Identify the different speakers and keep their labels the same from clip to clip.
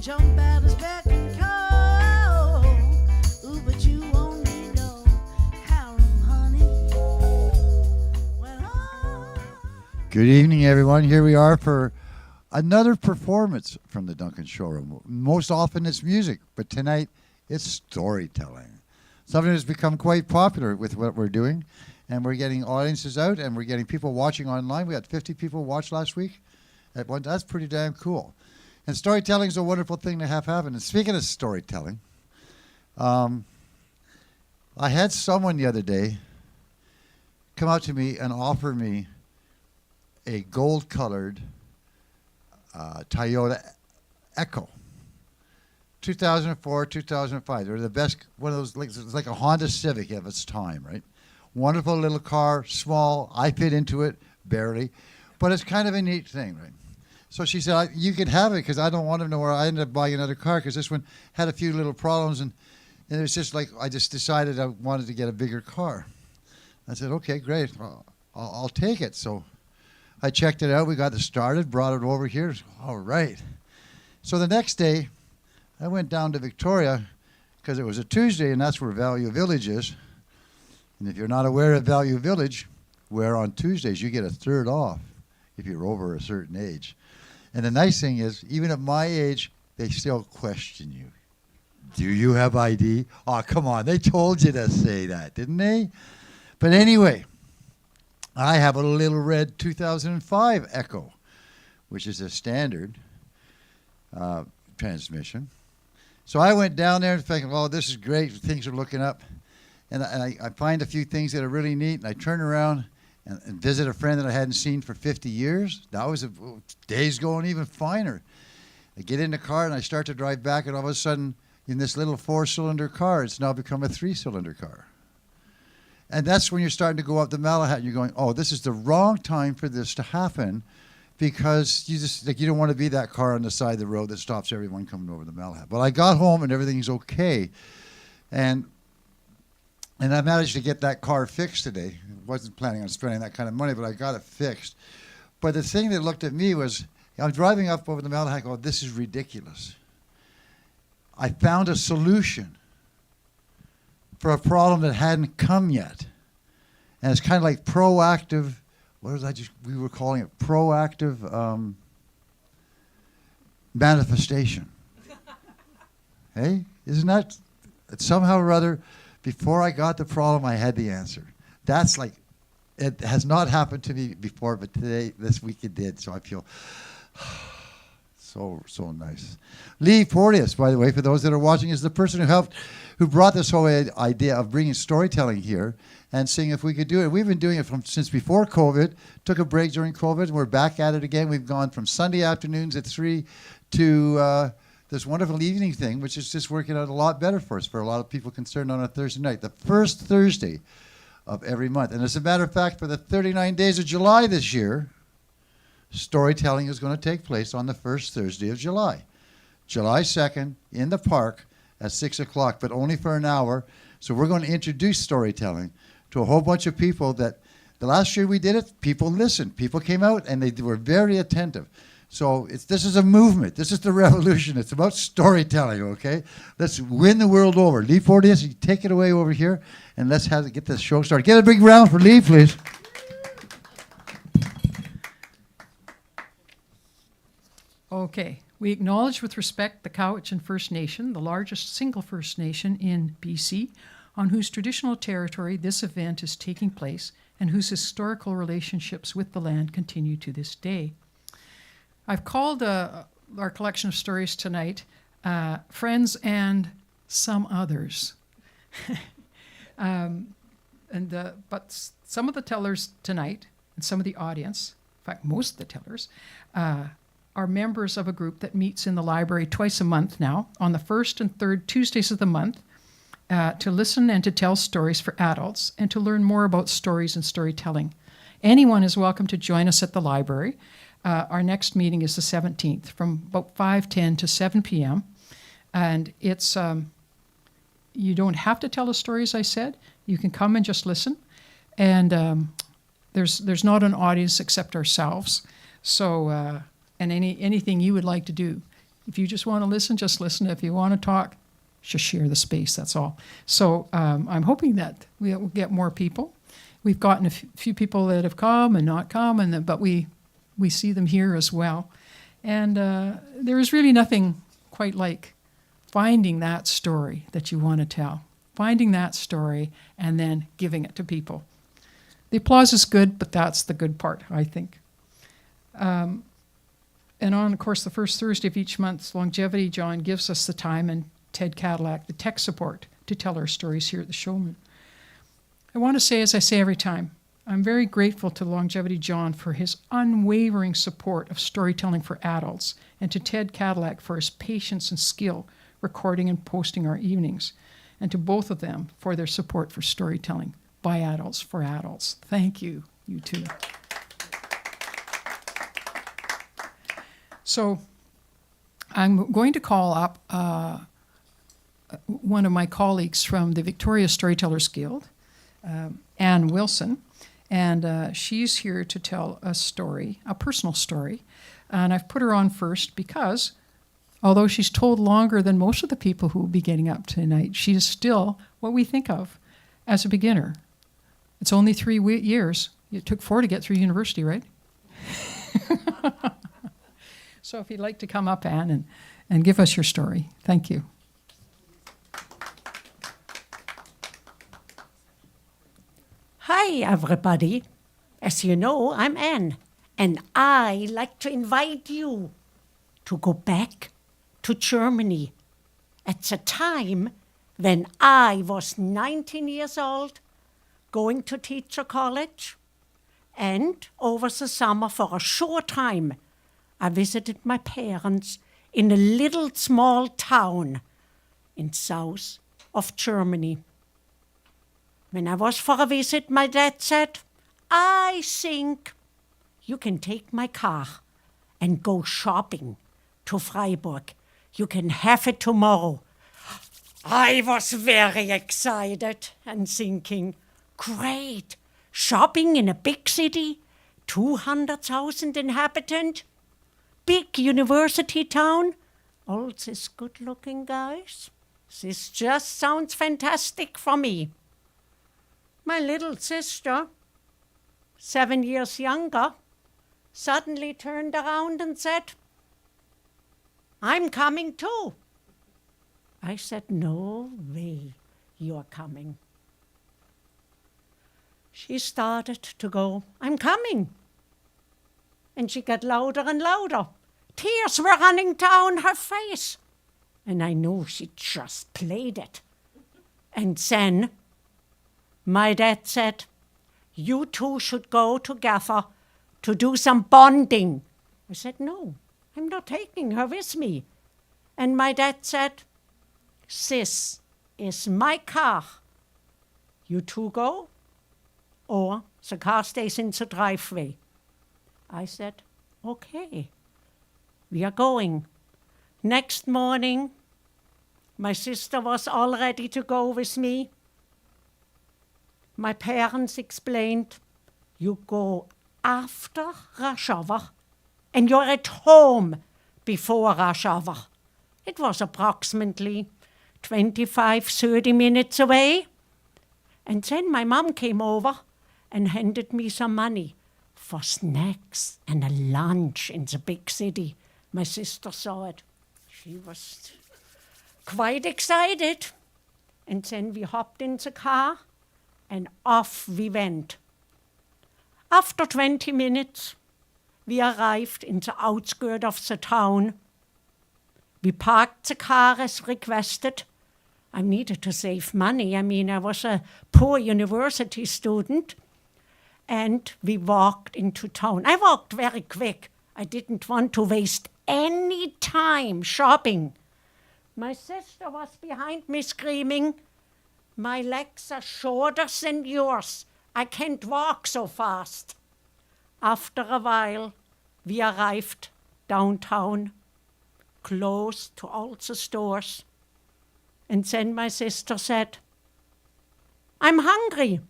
Speaker 1: jump at his beck and call. Ooh, but you won't need no harem, honey.
Speaker 2: Good evening, everyone. Here we are for another performance from the Duncan Showroom. Most often it's music, but tonight it's storytelling. Something that's become quite popular with what we're doing, and we're getting audiences out, and we're getting people watching online. We had 50 people watch last week. That's pretty damn cool. And storytelling is a wonderful thing to have happen. And speaking of storytelling, I had someone the other day come out to me and offer me a gold-colored Toyota Echo, 2004, 2005. They're the best, one of those, it's like a Honda Civic of its time, right? Wonderful little car, small. I fit into it, barely. But it's kind of a neat thing, right? So she said, you could have it because I don't want to know where I ended up buying another car because this one had a few little problems. And it was just like, I just decided I wanted to get a bigger car. I said, okay, great. I'll take it. So I checked it out. We got it started, brought it over here. All right. So the next day, I went down to Victoria because it was a Tuesday, and that's where Value Village is. And if you're not aware of Value Village, where on Tuesdays you get a third off if you're over a certain age. And the nice thing is, even at my age, they still question you. Do you have ID? Oh, come on. They told you to say that, didn't they? But anyway, I have a little red 2005 Echo, which is a standard transmission. So I went down there and thinking, oh, this is great. Things are looking up. And I find a few things that are really neat. And I turn around and visit a friend that I hadn't seen for 50 years. That was days going even finer. I get in the car and I start to drive back. And all of a sudden, in this little 4-cylinder car, it's now become a 3-cylinder car. And that's when you're starting to go up the Malahat and you're going, oh, this is the wrong time for this to happen because you just like you don't want to be that car on the side of the road that stops everyone coming over the Malahat. But I got home and everything's okay. And I managed to get that car fixed today. I wasn't planning on spending that kind of money, but I got it fixed. But the thing that looked at me was, I'm driving up over the Malahat, oh, this is ridiculous. I found a solution for a problem that hadn't come yet. And it's kind of like proactive, we were calling it proactive manifestation. Hey, isn't that, somehow or other, before I got the problem, I had the answer. That's like, it has not happened to me before, but today, this week it did, so I feel so nice. Lee Porteous, by the way, for those that are watching, is the person who brought this whole idea of bringing storytelling here and seeing if we could do it. We've been doing it since before COVID, took a break during COVID, and we're back at it again. We've gone from Sunday afternoons at 3 to this wonderful evening thing, which is just working out a lot better for us, for a lot of people concerned on a Thursday night, the first Thursday of every month. And as a matter of fact, for the 39 days of July this year, storytelling is going to take place on the first Thursday of July. July 2nd in the park at 6 o'clock, but only for an hour. So we're going to introduce storytelling to a whole bunch of people that the last year we did it, people listened. People came out and they were very attentive. So this is a movement. This is the revolution. It's about storytelling, okay? Let's win the world over. Lee Porteous, you take it away over here, and let's get this show started. Get a big round for Lee, please.
Speaker 3: Okay. We acknowledge with respect the Cowichan First Nation, the largest single First Nation in BC, on whose traditional territory this event is taking place and whose historical relationships with the land continue to this day. I've called our collection of stories tonight, Friends and Some Others. But some of the tellers tonight, and some of the audience, in fact, most of the tellers, are members of a group that meets in the library twice a month now, on the first and third Tuesdays of the month, to listen and to tell stories for adults and to learn more about stories and storytelling. Anyone is welcome to join us at the library. Our next meeting is the 17th from about 5:10 to 7 p.m. And it's, you don't have to tell a story, as I said. You can come and just listen. And there's not an audience except ourselves. So, and anything you would like to do, If you just want to listen, just listen. If you want to talk, just share the space. That's all. So I'm hoping that we'll get more people. We've gotten a few people that have come and not come, but we see them here as well. And there is really nothing quite like finding that story that you want to tell, finding that story, and then giving it to people. The applause is good, but that's the good part, I think. And on, of course, the first Thursday of each month, Longevity John gives us the time, and Ted Cadillac, the tech support, to tell our stories here at the Showroom. I want to say, as I say every time, I'm very grateful to Longevity John for his unwavering support of storytelling for adults, and to Ted Cadillac for his patience and skill recording and posting our evenings, and to both of them for their support for storytelling by adults for adults. Thank you, you two. So I'm going to call up one of my colleagues from the Victoria Storytellers Guild, Anne Wilson, and she's here to tell a story, a personal story. And I've put her on first because, although she's told longer than most of the people who will be getting up tonight, she is still what we think of as a beginner. It's only 3 years. It took 4 to get through university, right? So if you'd like to come up, Anne, and give us your story. Thank you.
Speaker 4: Hi, everybody. As you know, I'm Anne, and I like to invite you to go back to Germany at the time when I was 19 years old, going to teacher college, and over the summer for a short time, I visited my parents in a little small town in south of Germany. When I was for a visit, my dad said, I think you can take my car and go shopping to Freiburg. You can have it tomorrow. I was very excited and thinking, great, shopping in a big city, 200,000 inhabitants, big university town, all these good-looking guys. This just sounds fantastic for me. My little sister, 7 years younger, suddenly turned around and said, I'm coming too. I said, no way you're coming. She started to go, I'm coming. And she got louder and louder. Tears were running down her face. And I knew she just played it. And then my dad said, you two should go together to do some bonding. I said, no, I'm not taking her with me. And my dad said, this is my car. You two go, or the car stays in the driveway. I said, okay, we are going. Next morning, my sister was all ready to go with me. My parents explained, you go after rush hour, and you're at home before rush hour. It was approximately 25-30 minutes away. And then my mom came over and handed me some money for snacks and a lunch in the big city. My sister saw it. She was quite excited. And then we hopped in the car and off we went. After 20 minutes, we arrived in the outskirts of the town. We parked the car as requested. I needed to save money. I mean, I was a poor university student. And we walked into town. I walked very quick. I didn't want to waste any time shopping. My sister was behind me screaming, my legs are shorter than yours. I can't walk so fast. After a while, we arrived downtown, close to all the stores. And then my sister said, I'm hungry.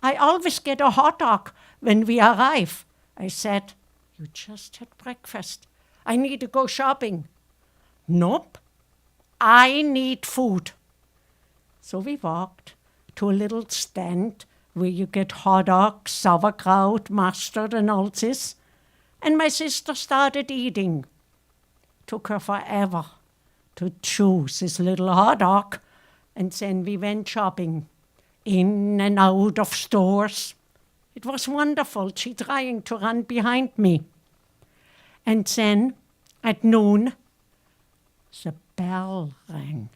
Speaker 4: I always get a hot dog when we arrive. I said, you just had breakfast. I need to go shopping. Nope, I need food. So we walked to a little stand where you get hot dogs, sauerkraut, mustard and all this. And my sister started eating. Took her forever to choose this little hot dog. And then we went shopping, in and out of stores. It was wonderful, she trying to run behind me. And then, at noon, the bell rang.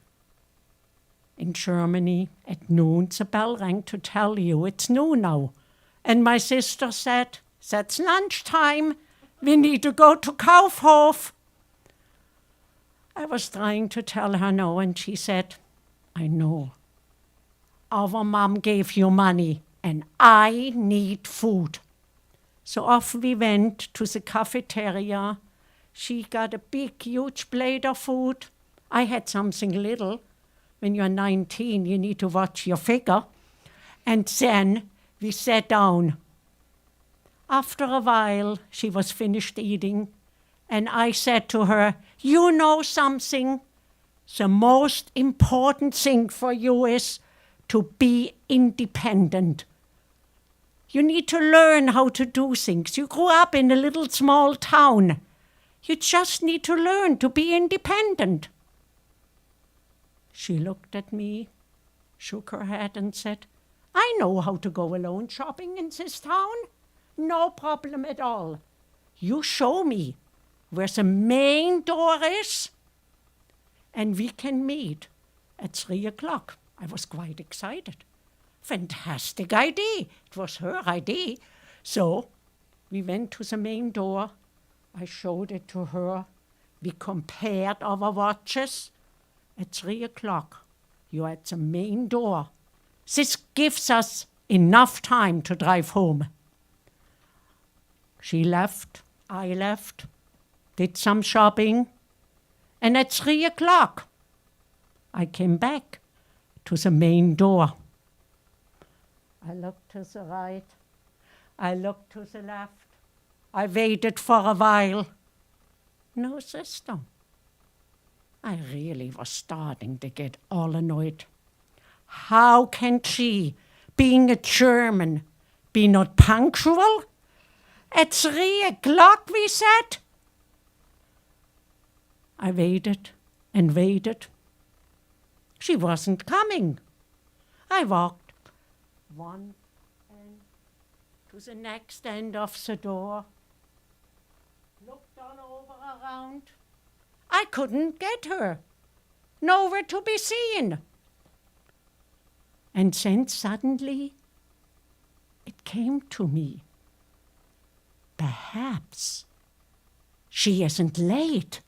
Speaker 4: In Germany, at noon, the bell rang to tell you it's noon now. And my sister said, that's lunchtime. We need to go to Kaufhof. I was trying to tell her no, and she said, I know. Our mom gave you money, and I need food. So off we went to the cafeteria. She got a big, huge plate of food. I had something little. When you're 19, you need to watch your figure. And then we sat down. After a while, she was finished eating, and I said to her, you know something? The most important thing for you is to be independent. You need to learn how to do things. You grew up in a little small town. You just need to learn to be independent. She looked at me, shook her head and said, I know how to go alone shopping in this town. No problem at all. You show me where the main door is, and we can meet at 3:00. I was quite excited. Fantastic idea. It was her idea. So we went to the main door. I showed it to her. We compared our watches. At 3:00, you're at the main door. This gives us enough time to drive home. She left, I left, did some shopping, and at 3:00, I came back to the main door. I looked to the right, I looked to the left, I waited for a while. No sister. I really was starting to get all annoyed. How can she, being a German, be not punctual? At 3:00, we said. I waited and waited. She wasn't coming. I walked one end to the next end of the door, looked all over around. I couldn't get her. Nowhere to be seen. And then suddenly it came to me. Perhaps she isn't late.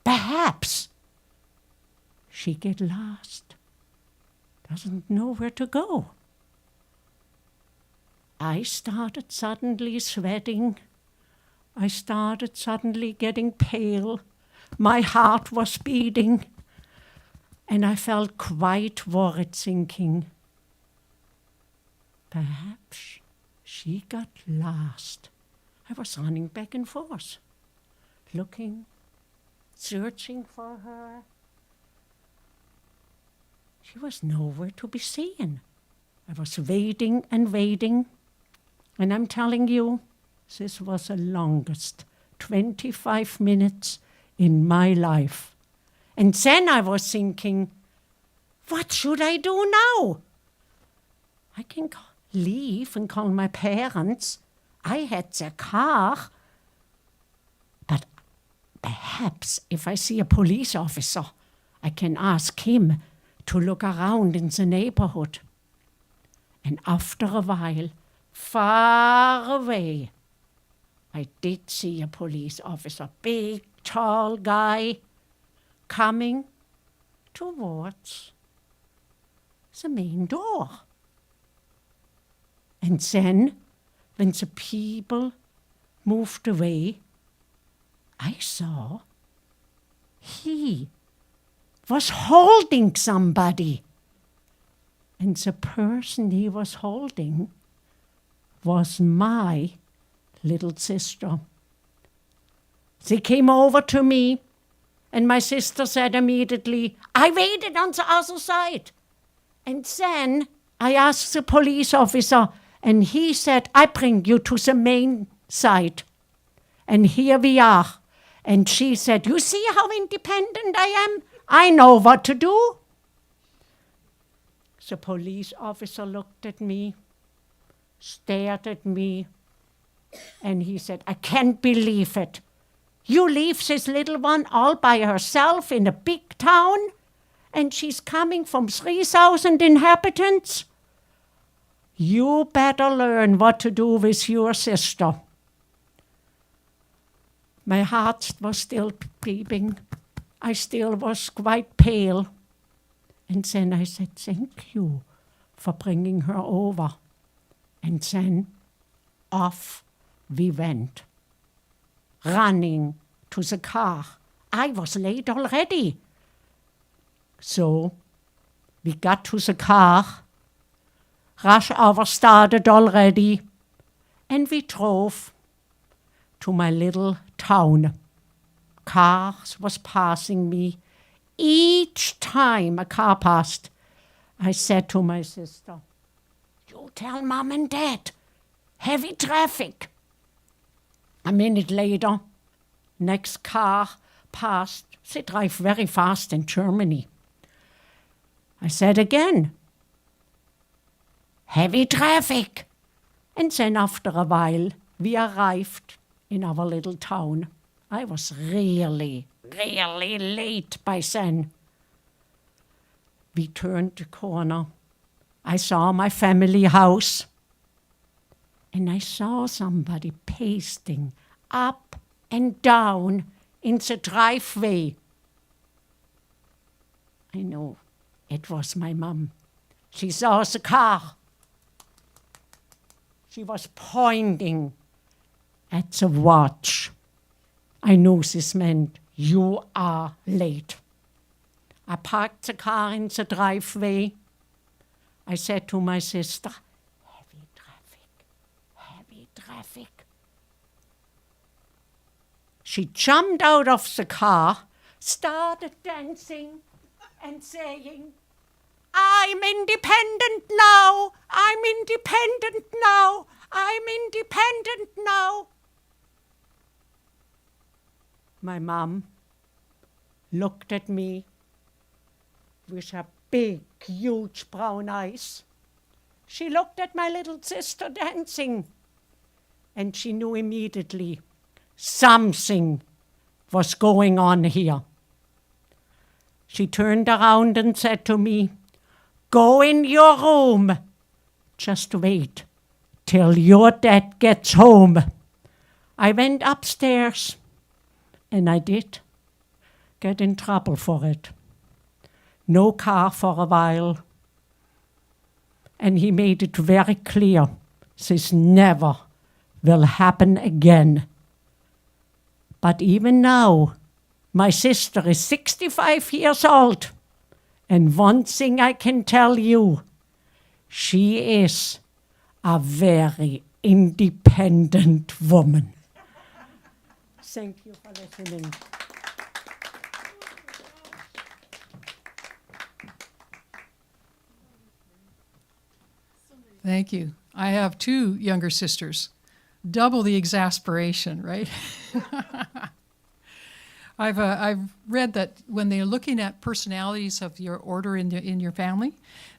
Speaker 4: Perhaps she get lost. Doesn't know where to go. I started suddenly sweating. I started suddenly getting pale. My heart was beating. And I felt quite worried, thinking, perhaps she got lost. I was running back and forth, looking, searching for her. She was nowhere to be seen. I was waiting and waiting. And I'm telling you, this was the longest 25 minutes in my life. And then I was thinking, what should I do now? I can leave and call my parents. I had their car. But perhaps if I see a police officer, I can ask him to look around in the neighborhood. And after a while, far away, I did see a police officer, big, tall guy, coming towards the main door. And then, when the people moved away, I saw he was holding somebody. And the person he was holding was my little sister. They came over to me, And my sister said immediately, I waited on the other side. And then I asked the police officer, and he said, I bring you to the main side. And here we are. And she said, you see how independent I am? I know what to do. The police officer looked at me, stared at me, and he said, I can't believe it. You leave this little one all by herself in a big town, and she's coming from 3,000 inhabitants? You better learn what to do with your sister. My heart was still beating. I still was quite pale. And then I said, thank you for bringing her over. And then off we went, running to the car. I was late already. So we got to the car. Rush hour started already. And we drove to my little town. Cars was passing me. Each time a car passed, I said to my sister, you tell Mom and Dad, heavy traffic. A minute later, next car passed. They drive very fast in Germany. I said again, heavy traffic. And then after a while, we arrived in our little town. I was really late by then. We turned the corner. I saw my family house. And I saw somebody pasting up and down in the driveway. I know, it was my mom. She saw the car. She was pointing at the watch. I knew this meant you are late. I parked the car in the driveway. I said to my sister, heavy traffic. She jumped out of the car, started dancing and saying, I'm independent now, I'm independent now, I'm independent now. My mom looked at me with her big, huge brown eyes. She looked at my little sister dancing, and she knew immediately something was going on here. She turned around and said to me, go in your room. Just wait till your dad gets home. I went upstairs. And I did get in trouble for it. No car for a while. And he made it very clear, this never will happen again. But even now, my sister is 65 years old. And one thing I can tell you, she is a very independent woman. Thank you for listening.
Speaker 3: Thank you. I have two younger sisters. Double the exasperation, right? I've read that when they're looking at personalities of your order in your family,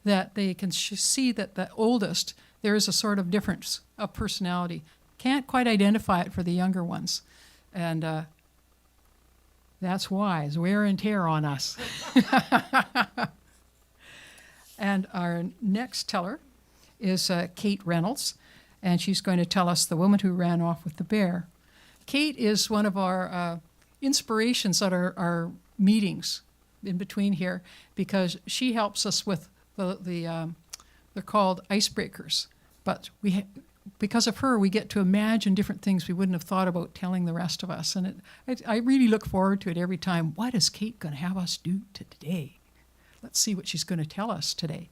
Speaker 3: that they can see that the oldest, there is a sort of difference of personality. Can't quite identify it for the younger ones. And that's wise, wear and tear on us. And our next teller is Kate Reynolds, and she's going to tell us the woman who ran off with the bear. Kate is one of our inspirations at our meetings in between here, because she helps us with they're called icebreakers, but because of her, we get to imagine different things we wouldn't have thought about telling the rest of us. And I really look forward to it every time. What is Kate going to have us do today? Let's see what she's going to tell us today.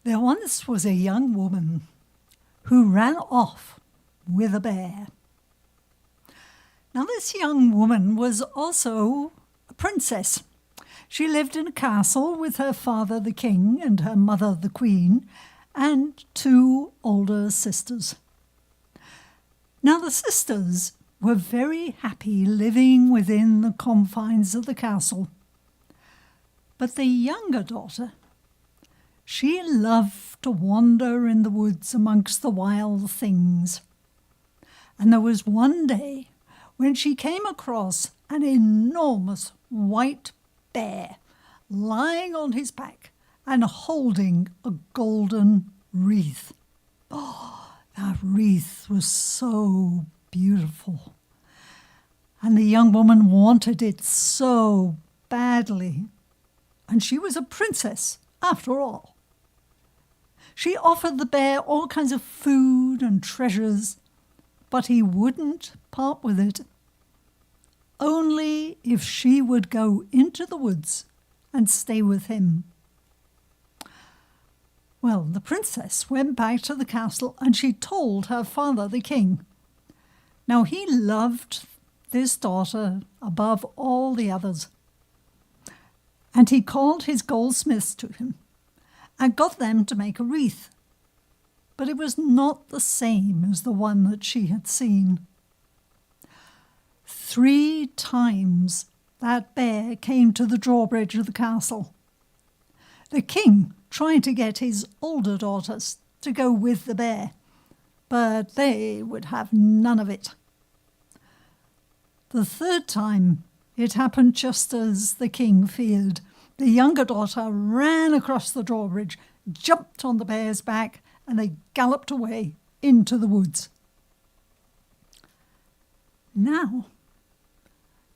Speaker 5: There once was a young woman who ran off with a bear. Now, this young woman was also a princess. She lived in a castle with her father, the king, and her mother, the queen, and 2 older sisters. Now, the sisters were very happy living within the confines of the castle. But the younger daughter, she loved to wander in the woods amongst the wild things. And there was one day when she came across an enormous white bear lying on his back and holding a golden wreath. Oh, that wreath was so beautiful. And the young woman wanted it so badly. And she was a princess, after all. She offered the bear all kinds of food and treasures, but he wouldn't part with it. Only if she would go into the woods and stay with him. Well, the princess went back to the castle and she told her father, the king. Now, he loved this daughter above all the others. And he called his goldsmiths to him and got them to make a wreath. But it was not the same as the one that she had seen. 3 times that bear came to the drawbridge of the castle. The king tried to get his older daughters to go with the bear, but they would have none of it. The 3rd time, it happened just as the king feared. The younger daughter ran across the drawbridge, jumped on the bear's back, and they galloped away into the woods. Now,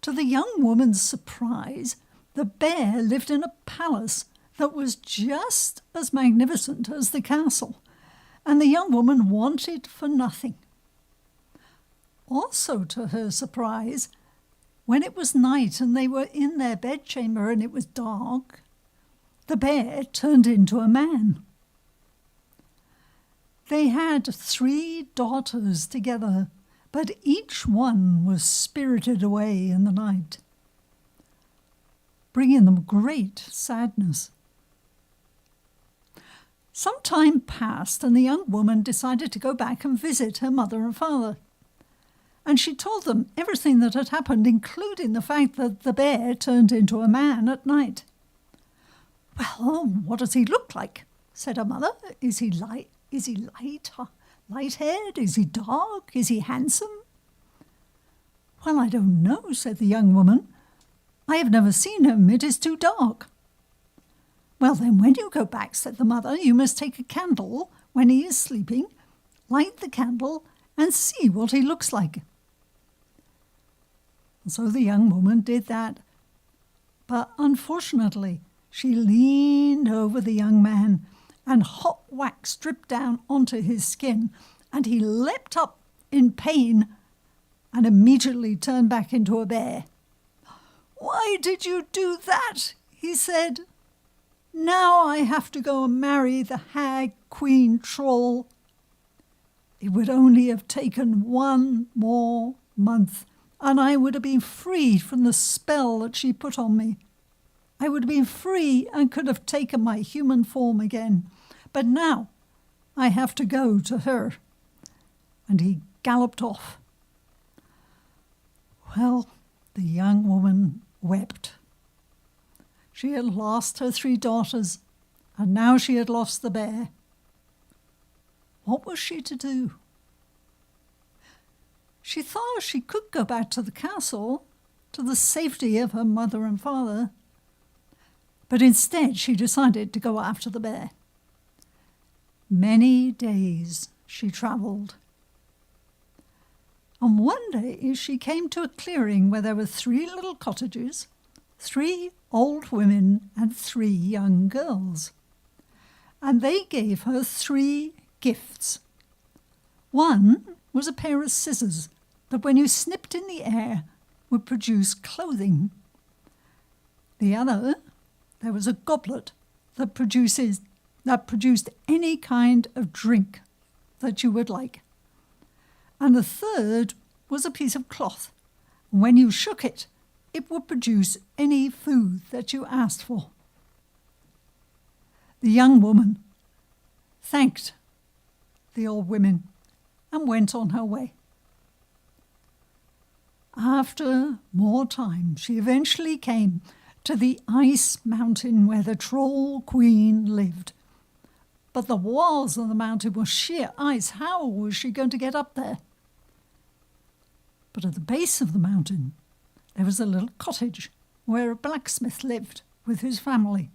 Speaker 5: to the young woman's surprise, the bear lived in a palace that was just as magnificent as the castle, and the young woman wanted for nothing. Also, to her surprise, when it was night and they were in their bedchamber and it was dark, the bear turned into a man. They had 3 daughters together, but each one was spirited away in the night, bringing them great sadness. Some time passed and the young woman decided to go back and visit her mother and father. And she told them everything that had happened, including the fact that the bear turned into a man at night. "Well, what does he look like?" said her mother. Is he light-haired? Is he dark? Is he handsome?" "Well, I don't know," said the young woman. "I have never seen him. It is too dark." "Well, then, when you go back," said the mother, "you must take a candle when he is sleeping, light the candle, and see what he looks like." And so the young woman did that. But unfortunately, she leaned over the young man, and hot wax dripped down onto his skin, and he leapt up in pain and immediately turned back into a bear. "Why did you do that?" he said. "Now I have to go and marry the hag queen troll. It would only have taken 1 more month, and I would have been freed from the spell that she put on me. I would have been free and could have taken my human form again. But now I have to go to her." And he galloped off. Well, the young woman wept. She had lost her 3 daughters, and now she had lost the bear. What was she to do? She thought she could go back to the castle, to the safety of her mother and father, but instead she decided to go after the bear. Many days she travelled. And one day she came to a clearing where there were 3 little cottages, 3 old women and 3 young girls. And they gave her 3 gifts. One was a pair of scissors that when you snipped in the air would produce clothing. The other, there was a goblet that produces that produced any kind of drink that you would like. And the third was a piece of cloth. When you shook it, it would produce any food that you asked for. The young woman thanked the old women and went on her way. After more time, she eventually came to the ice mountain where the Troll Queen lived. But the walls of the mountain were sheer ice. How was she going to get up there? But at the base of the mountain, there was a little cottage where a blacksmith lived with his family.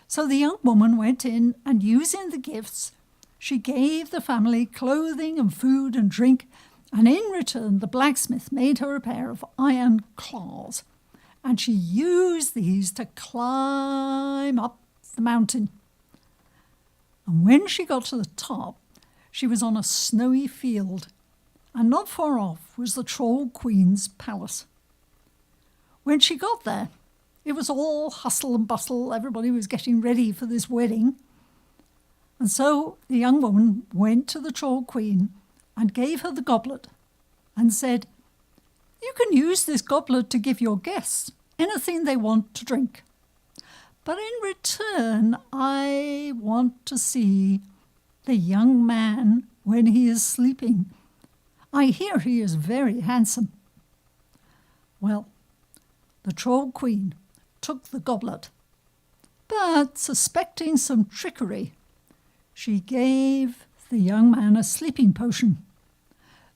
Speaker 5: So the young woman went in, and using the gifts, she gave the family clothing and food and drink, and in return the blacksmith made her a pair of iron claws, and she used these to climb up the mountain. And when she got to the top, she was on a snowy field, and not far off was the Troll Queen's palace. When she got there, it was all hustle and bustle. Everybody was getting ready for this wedding. And so the young woman went to the Troll Queen and gave her the goblet and said, "You can use this goblet to give your guests anything they want to drink. But in return, I want to see the young man when he is sleeping. I hear he is very handsome." Well, the Troll Queen took the goblet, but suspecting some trickery, she gave the young man a sleeping potion,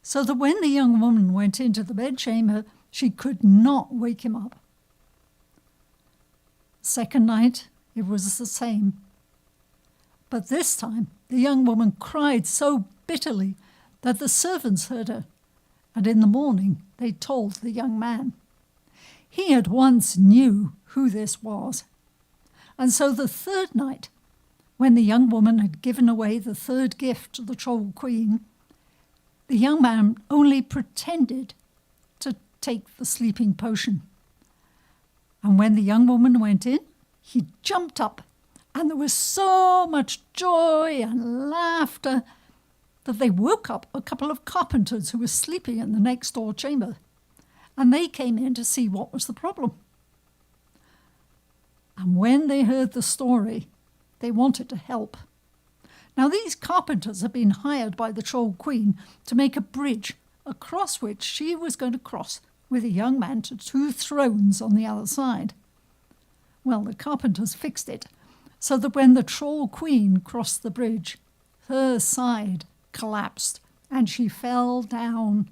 Speaker 5: so that when the young woman went into the bedchamber, she could not wake him up. Second night, it was the same. But this time, the young woman cried so bitterly that the servants heard her, and in the morning they told the young man. He at once knew who this was. And so the third night, when the young woman had given away the third gift to the Troll Queen, the young man only pretended to take the sleeping potion. And when the young woman went in, he jumped up, and there was so much joy and laughter that they woke up a couple of carpenters who were sleeping in the next door chamber, and they came in to see what was the problem. And when they heard the story, they wanted to help. Now, these carpenters had been hired by the Troll Queen to make a bridge across which she was going to cross with a young man to two thrones on the other side. Well, the carpenters fixed it so that when the Troll Queen crossed the bridge, her side collapsed and she fell down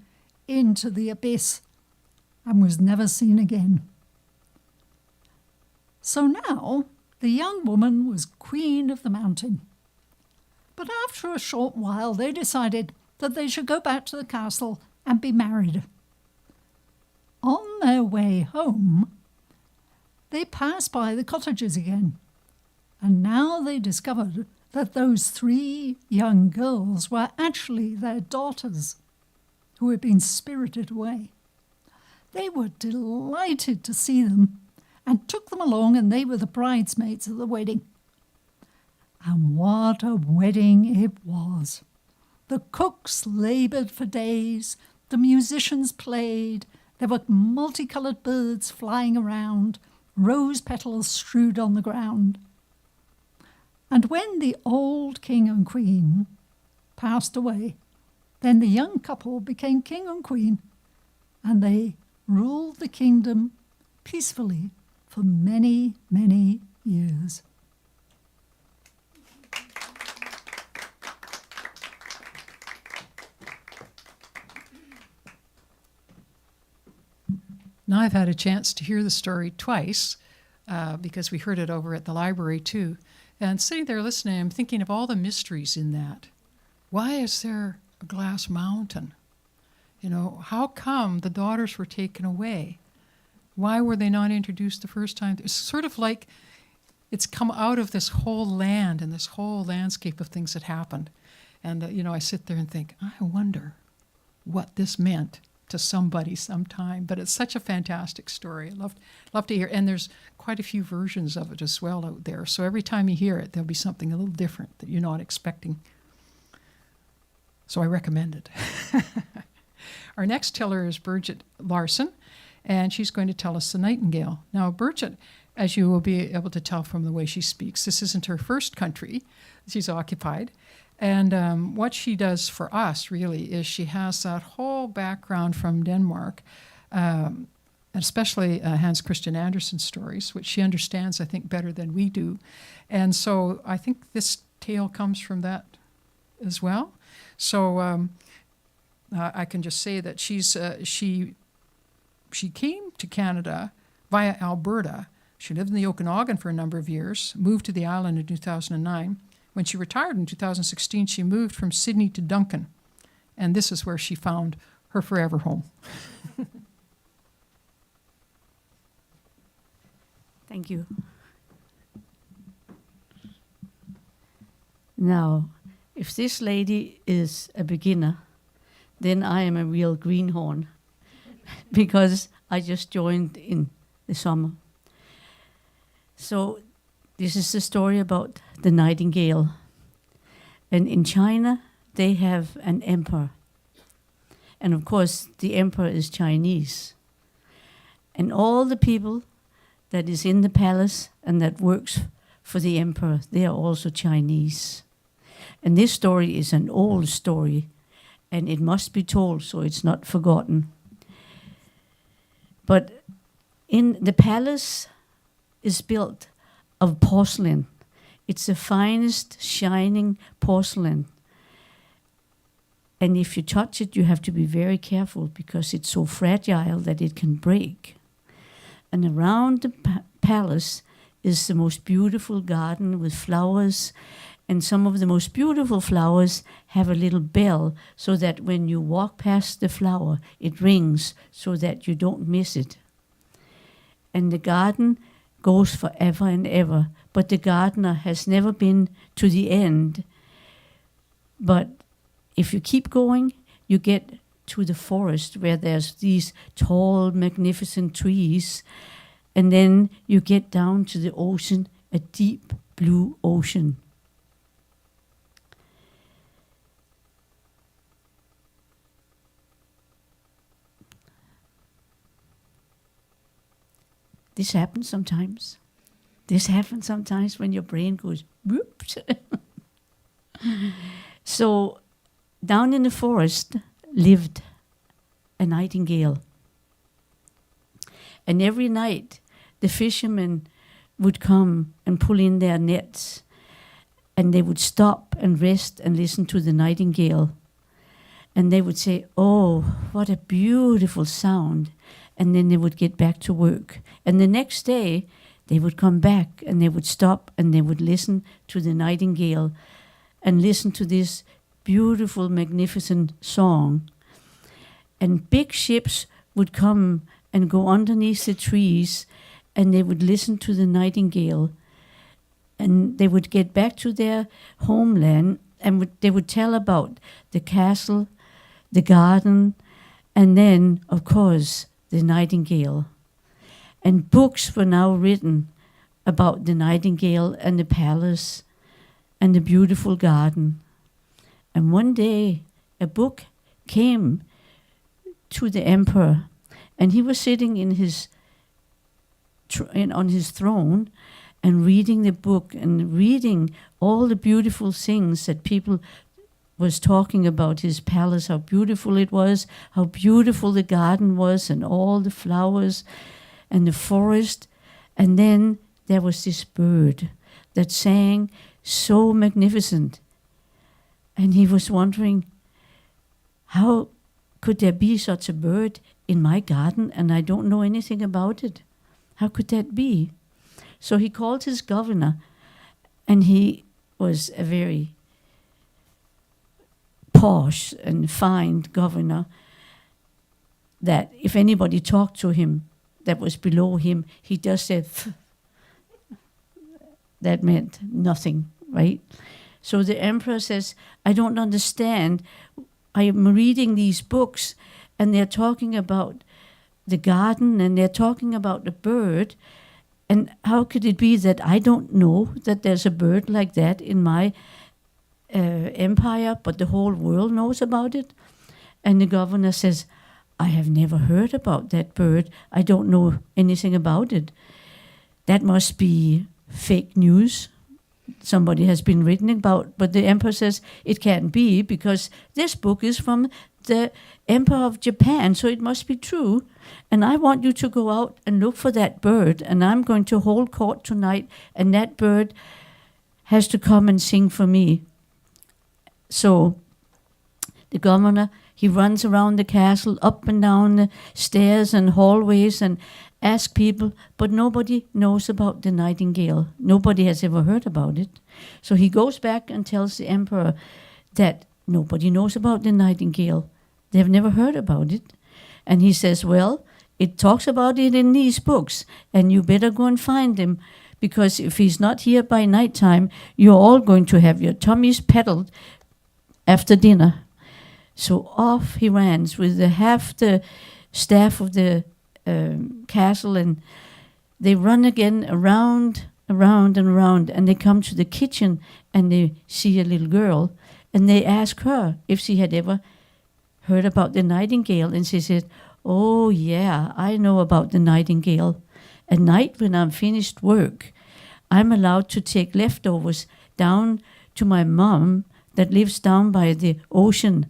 Speaker 5: into the abyss and was never seen again. So now the young woman was queen of the mountain. But after a short while, they decided that they should go back to the castle and be married. On their way home, they passed by the cottages again, and now they discovered that those three young girls were actually their daughters who had been spirited away. They were delighted to see them and took them along, and they were the bridesmaids of the wedding. And what a wedding it was. The cooks laboured for days, the musicians played, there were multicoloured birds flying around, rose petals strewed on the ground. And when the old king and queen passed away, then the young couple became king and queen, and they ruled the kingdom peacefully for many, many years.
Speaker 3: Now I've had a chance to hear the story twice because we heard it over at the library too. And sitting there listening, I'm thinking of all the mysteries in that. Why is there a glass mountain? You know, how come the daughters were taken away? Why were they not introduced the first time? It's sort of like it's come out of this whole land and this whole landscape of things that happened. And, I sit there and think, I wonder what this meant to somebody sometime. But it's such a fantastic story. Love to hear. And there's quite a few versions of it as well out there. So every time you hear it, there'll be something a little different that you're not expecting. So I recommend it. Our next teller is Bridget Larson, and she's going to tell us The Nightingale. Now, Bridget, as you will be able to tell from the way she speaks, this isn't her first country she's occupied. And what she does for us, really, is she has that whole background from Denmark, especially Hans Christian Andersen's stories, which she understands, I think, better than we do. And so I think this tale comes from that as well. So I can just say that she came to Canada via Alberta. She lived in the Okanagan for a number of years, moved to the island in 2009. When she retired in 2016, she moved from Sydney to Duncan, and this is where she found her forever home.
Speaker 6: Thank you. Now, if this lady is a beginner, then I am a real greenhorn because I just joined in the summer. So this is the story about the nightingale. And in China, they have an emperor. And of course, the emperor is Chinese. And all the people that is in the palace and that works for the emperor, they are also Chinese. And this story is an old story, and it must be told so it's not forgotten. But in the palace is built of porcelain. It's the finest shining porcelain. And if you touch it, you have to be very careful because it's so fragile that it can break. And around the palace is the most beautiful garden with flowers. And some of the most beautiful flowers have a little bell so that when you walk past the flower, it rings so that you don't miss it. And the garden goes forever and ever. But the gardener has never been to the end. But if you keep going, you get to the forest where there's these tall, magnificent trees. And then you get down to the ocean, a deep blue ocean. This happens sometimes. This happens sometimes when your brain goes, whoops. So down in the forest lived a nightingale. And every night the fishermen would come and pull in their nets, and they would stop and rest and listen to the nightingale. And they would say, "Oh, what a beautiful sound." And then they would get back to work. And the next day, they would come back and they would stop and they would listen to the nightingale and listen to this beautiful, magnificent song. And big ships would come and go underneath the trees and they would listen to the nightingale. And they would get back to their homeland and they would tell about the castle, the garden, and then, of course, the nightingale. And books were now written about the nightingale and the palace and the beautiful garden. And one day a book came to the emperor, and he was sitting in his on his throne and reading the book and reading all the beautiful things that people was talking about his palace, how beautiful it was, how beautiful the garden was, and all the flowers and the forest. And then there was this bird that sang so magnificent. And he was wondering, how could there be such a bird in my garden and I don't know anything about it? How could that be? So he called his governor, and he was a very posh and fine governor that if anybody talked to him that was below him, he just said, "Pff." That meant nothing, right? So the emperor says, "I don't understand. I am reading these books and they're talking about the garden, and they're talking about the bird. And how could it be that I don't know that there's a bird like that in my empire, but the whole world knows about it? And the governor says, I have never heard about that bird. I don't know anything about it. That must be fake news somebody has been written about. But the emperor says it can't be, because this book is from the emperor of Japan, so it must be true. And I want you to go out and look for that bird, and I'm going to hold court tonight, and that bird has to come and sing for me. So the governor, he runs around the castle, up and down the stairs and hallways, and asks people, but nobody knows about the nightingale. Nobody has ever heard about it. So he goes back and tells the emperor that nobody knows about the nightingale. They've never heard about it. And he says, well, it talks about it in these books, and you better go and find him, because if he's not here by nighttime, you're all going to have your tummies paddled after dinner. So off he runs with half the staff of the castle, and they run again around, and they come to the kitchen, and they see a little girl, and they ask her if she had ever heard about the nightingale, and she said, oh yeah, I know about the nightingale. At night when I'm finished work, I'm allowed to take leftovers down to my mom that lives down by the ocean,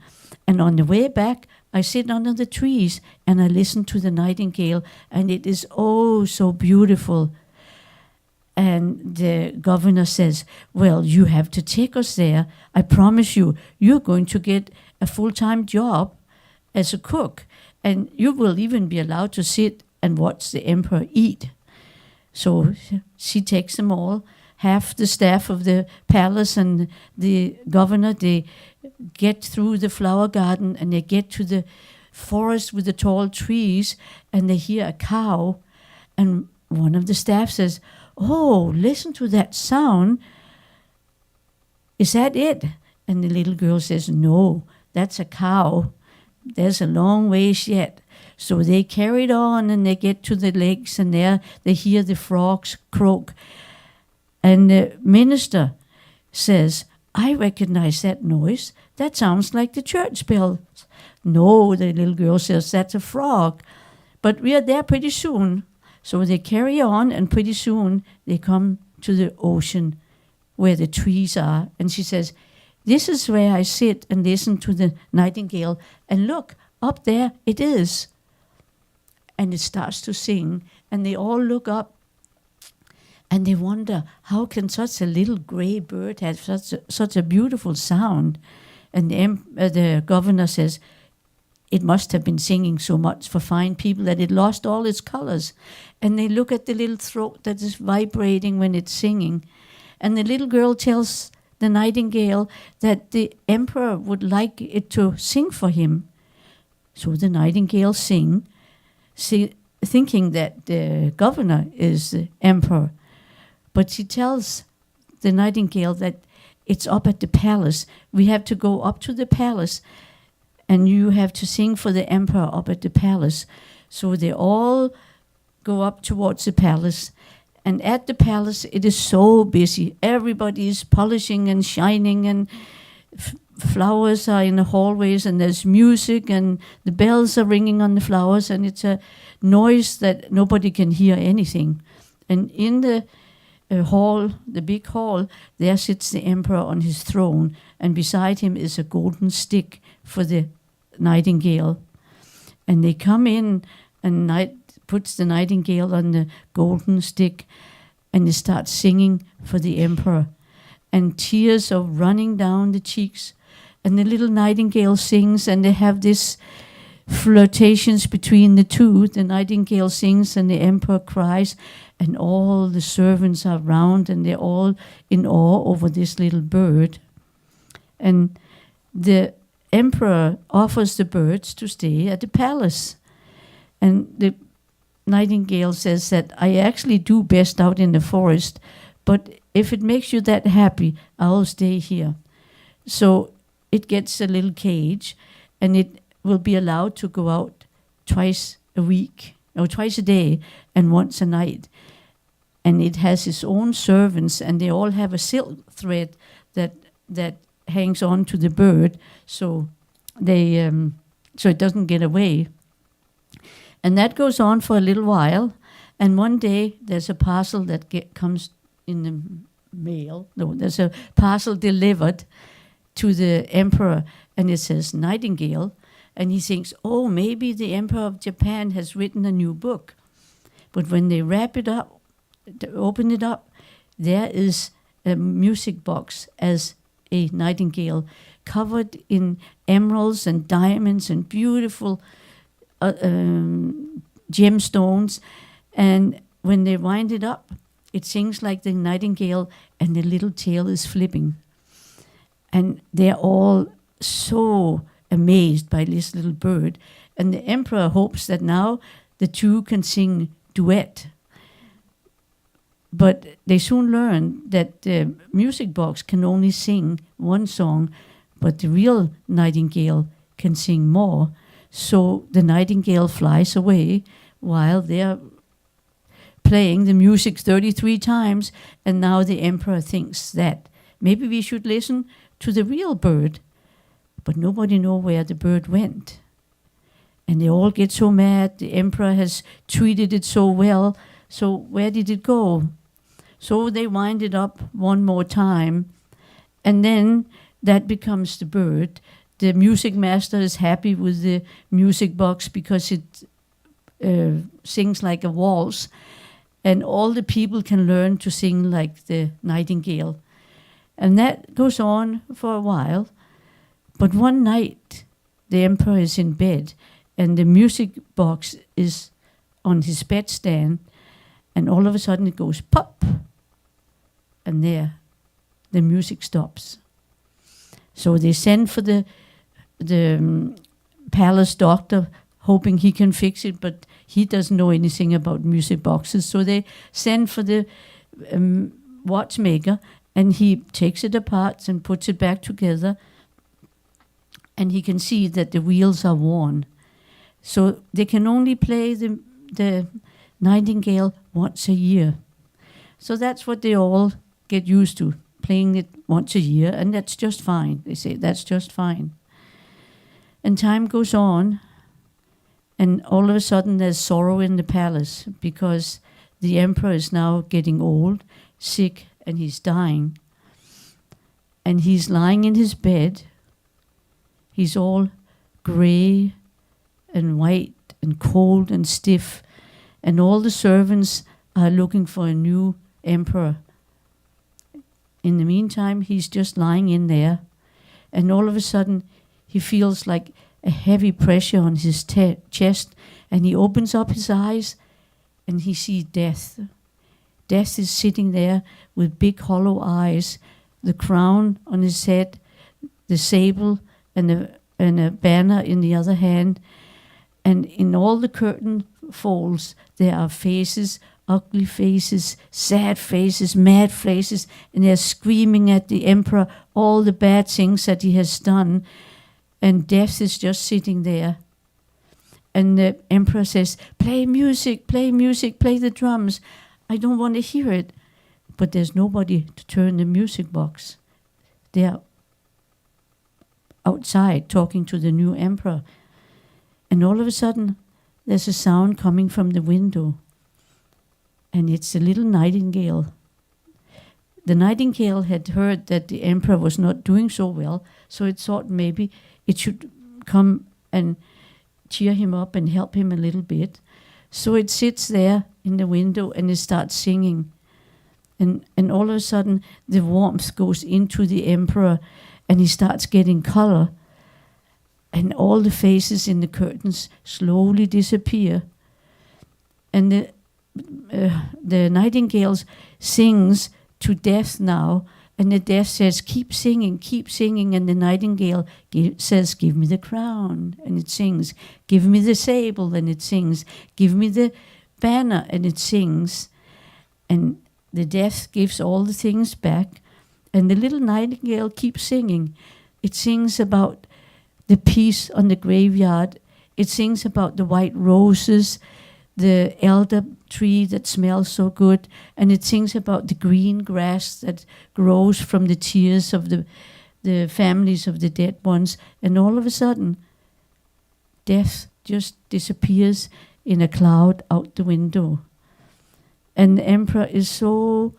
Speaker 6: and on the way back I sit under the trees and I listen to the nightingale, and it is oh so beautiful. And the governor says, well, you have to take us there. I promise you, you're going to get a full-time job as a cook, and you will even be allowed to sit and watch the emperor eat. So she takes them all, half the staff of the palace and the governor, they get through the flower garden, and they get to the forest with the tall trees, and they hear a cow, and one of the staff says, oh, listen to that sound. Is that it? And the little girl says, no, that's a cow. There's a long ways yet. So they carried on, and they get to the lakes, and there they hear the frogs croak. And the minister says, I recognize that noise. That sounds like the church bells. No, the little girl says, that's a frog. But we are there pretty soon. So they carry on, and pretty soon they come to the ocean where the trees are. And she says, this is where I sit and listen to the nightingale. And look, up there it is. And it starts to sing. And they all look up. And they wonder, how can such a little gray bird have such a beautiful sound? And the governor says, it must have been singing so much for fine people that it lost all its colors. And they look at the little throat that is vibrating when it's singing. And the little girl tells the nightingale that the emperor would like it to sing for him. So the nightingale sings, thinking that the governor is the emperor. But she tells the nightingale that it's up at the palace. We have to go up to the palace, and you have to sing for the emperor up at the palace. So they all go up towards the palace. And at the palace, it is so busy. Everybody is polishing and shining, and flowers are in the hallways, and there's music, and the bells are ringing on the flowers, and it's a noise that nobody can hear anything. And in the hall, the big hall, there sits the emperor on his throne, and beside him is a golden stick for the nightingale. And they come in, and puts the nightingale on the golden stick, and they start singing for the emperor. And tears are running down the cheeks, and the little nightingale sings, and they have this flirtations between the two. The nightingale sings, and the emperor cries, and all the servants are around, and they're all in awe over this little bird. And the emperor offers the birds to stay at the palace. And the nightingale says that I actually do best out in the forest, but if it makes you that happy, I'll stay here. So it gets a little cage, and it will be allowed to go out twice a week, or twice a day, and once a night. And it has its own servants, and they all have a silk thread that hangs on to the bird, so they so it doesn't get away. And that goes on for a little while. And one day there's a parcel that comes in the mail. No, there's a parcel delivered to the emperor, and it says Nightingale. And he thinks, oh, maybe the Emperor of Japan has written a new book. But when they wrap it up, open it up, there is a music box as a nightingale, covered in emeralds and diamonds and beautiful gemstones. And when they wind it up, it sings like the nightingale, and the little tail is flipping. And they're all so amazed by this little bird. And the emperor hopes that now the two can sing duet. But they soon learn that the music box can only sing one song, but the real nightingale can sing more. So the nightingale flies away while they're playing the music 33 times, and now the emperor thinks that maybe we should listen to the real bird. But nobody knows where the bird went. And they all get so mad. The emperor has treated it so well. So where did it go? So they wind it up one more time. And then that becomes the bird. The music master is happy with the music box because it sings like a waltz. And all the people can learn to sing like the nightingale. And that goes on for a while. But one night, the emperor is in bed, and the music box is on his bedstand, and all of a sudden it goes pop, and there, the music stops. So they send for the palace doctor, hoping he can fix it, but he doesn't know anything about music boxes. So they send for the watchmaker, and he takes it apart and puts it back together. And he can see that the wheels are worn. So they can only play the nightingale once a year. So that's what they all get used to, playing it once a year, and that's just fine. They say, that's just fine. And time goes on, and all of a sudden there's sorrow in the palace because the emperor is now getting old, sick, and he's dying. And he's lying in his bed. He's all gray and white and cold and stiff, and all the servants are looking for a new emperor. In the meantime, he's just lying in there, and all of a sudden he feels like a heavy pressure on his chest, and he opens up his eyes and he sees death. Death is sitting there with big hollow eyes, the crown on his head, the sable, and a banner in the other hand. And in all the curtain folds, there are faces, ugly faces, sad faces, mad faces, and they're screaming at the emperor all the bad things that he has done. And death is just sitting there. And the emperor says, play music, play the drums. I don't want to hear it. But there's nobody to turn the music box. They're outside talking to the new emperor. And all of a sudden, there's a sound coming from the window. And it's a little nightingale. The nightingale had heard that the emperor was not doing so well, so it thought maybe it should come and cheer him up and help him a little bit. So it sits there in the window and it starts singing. And all of a sudden, the warmth goes into the emperor and he starts getting color. And all the faces in the curtains slowly disappear. And the nightingale sings to death now. And the death says, keep singing. And the nightingale says, give me the crown. And it sings. Give me the sable. And it sings. Give me the banner. And it sings. And the death gives all the things back. And the little nightingale keeps singing. It sings about the peace on the graveyard. It sings about the white roses, the elder tree that smells so good, and it sings about the green grass that grows from the tears of the families of the dead ones. And all of a sudden, death just disappears in a cloud out the window. And the emperor is so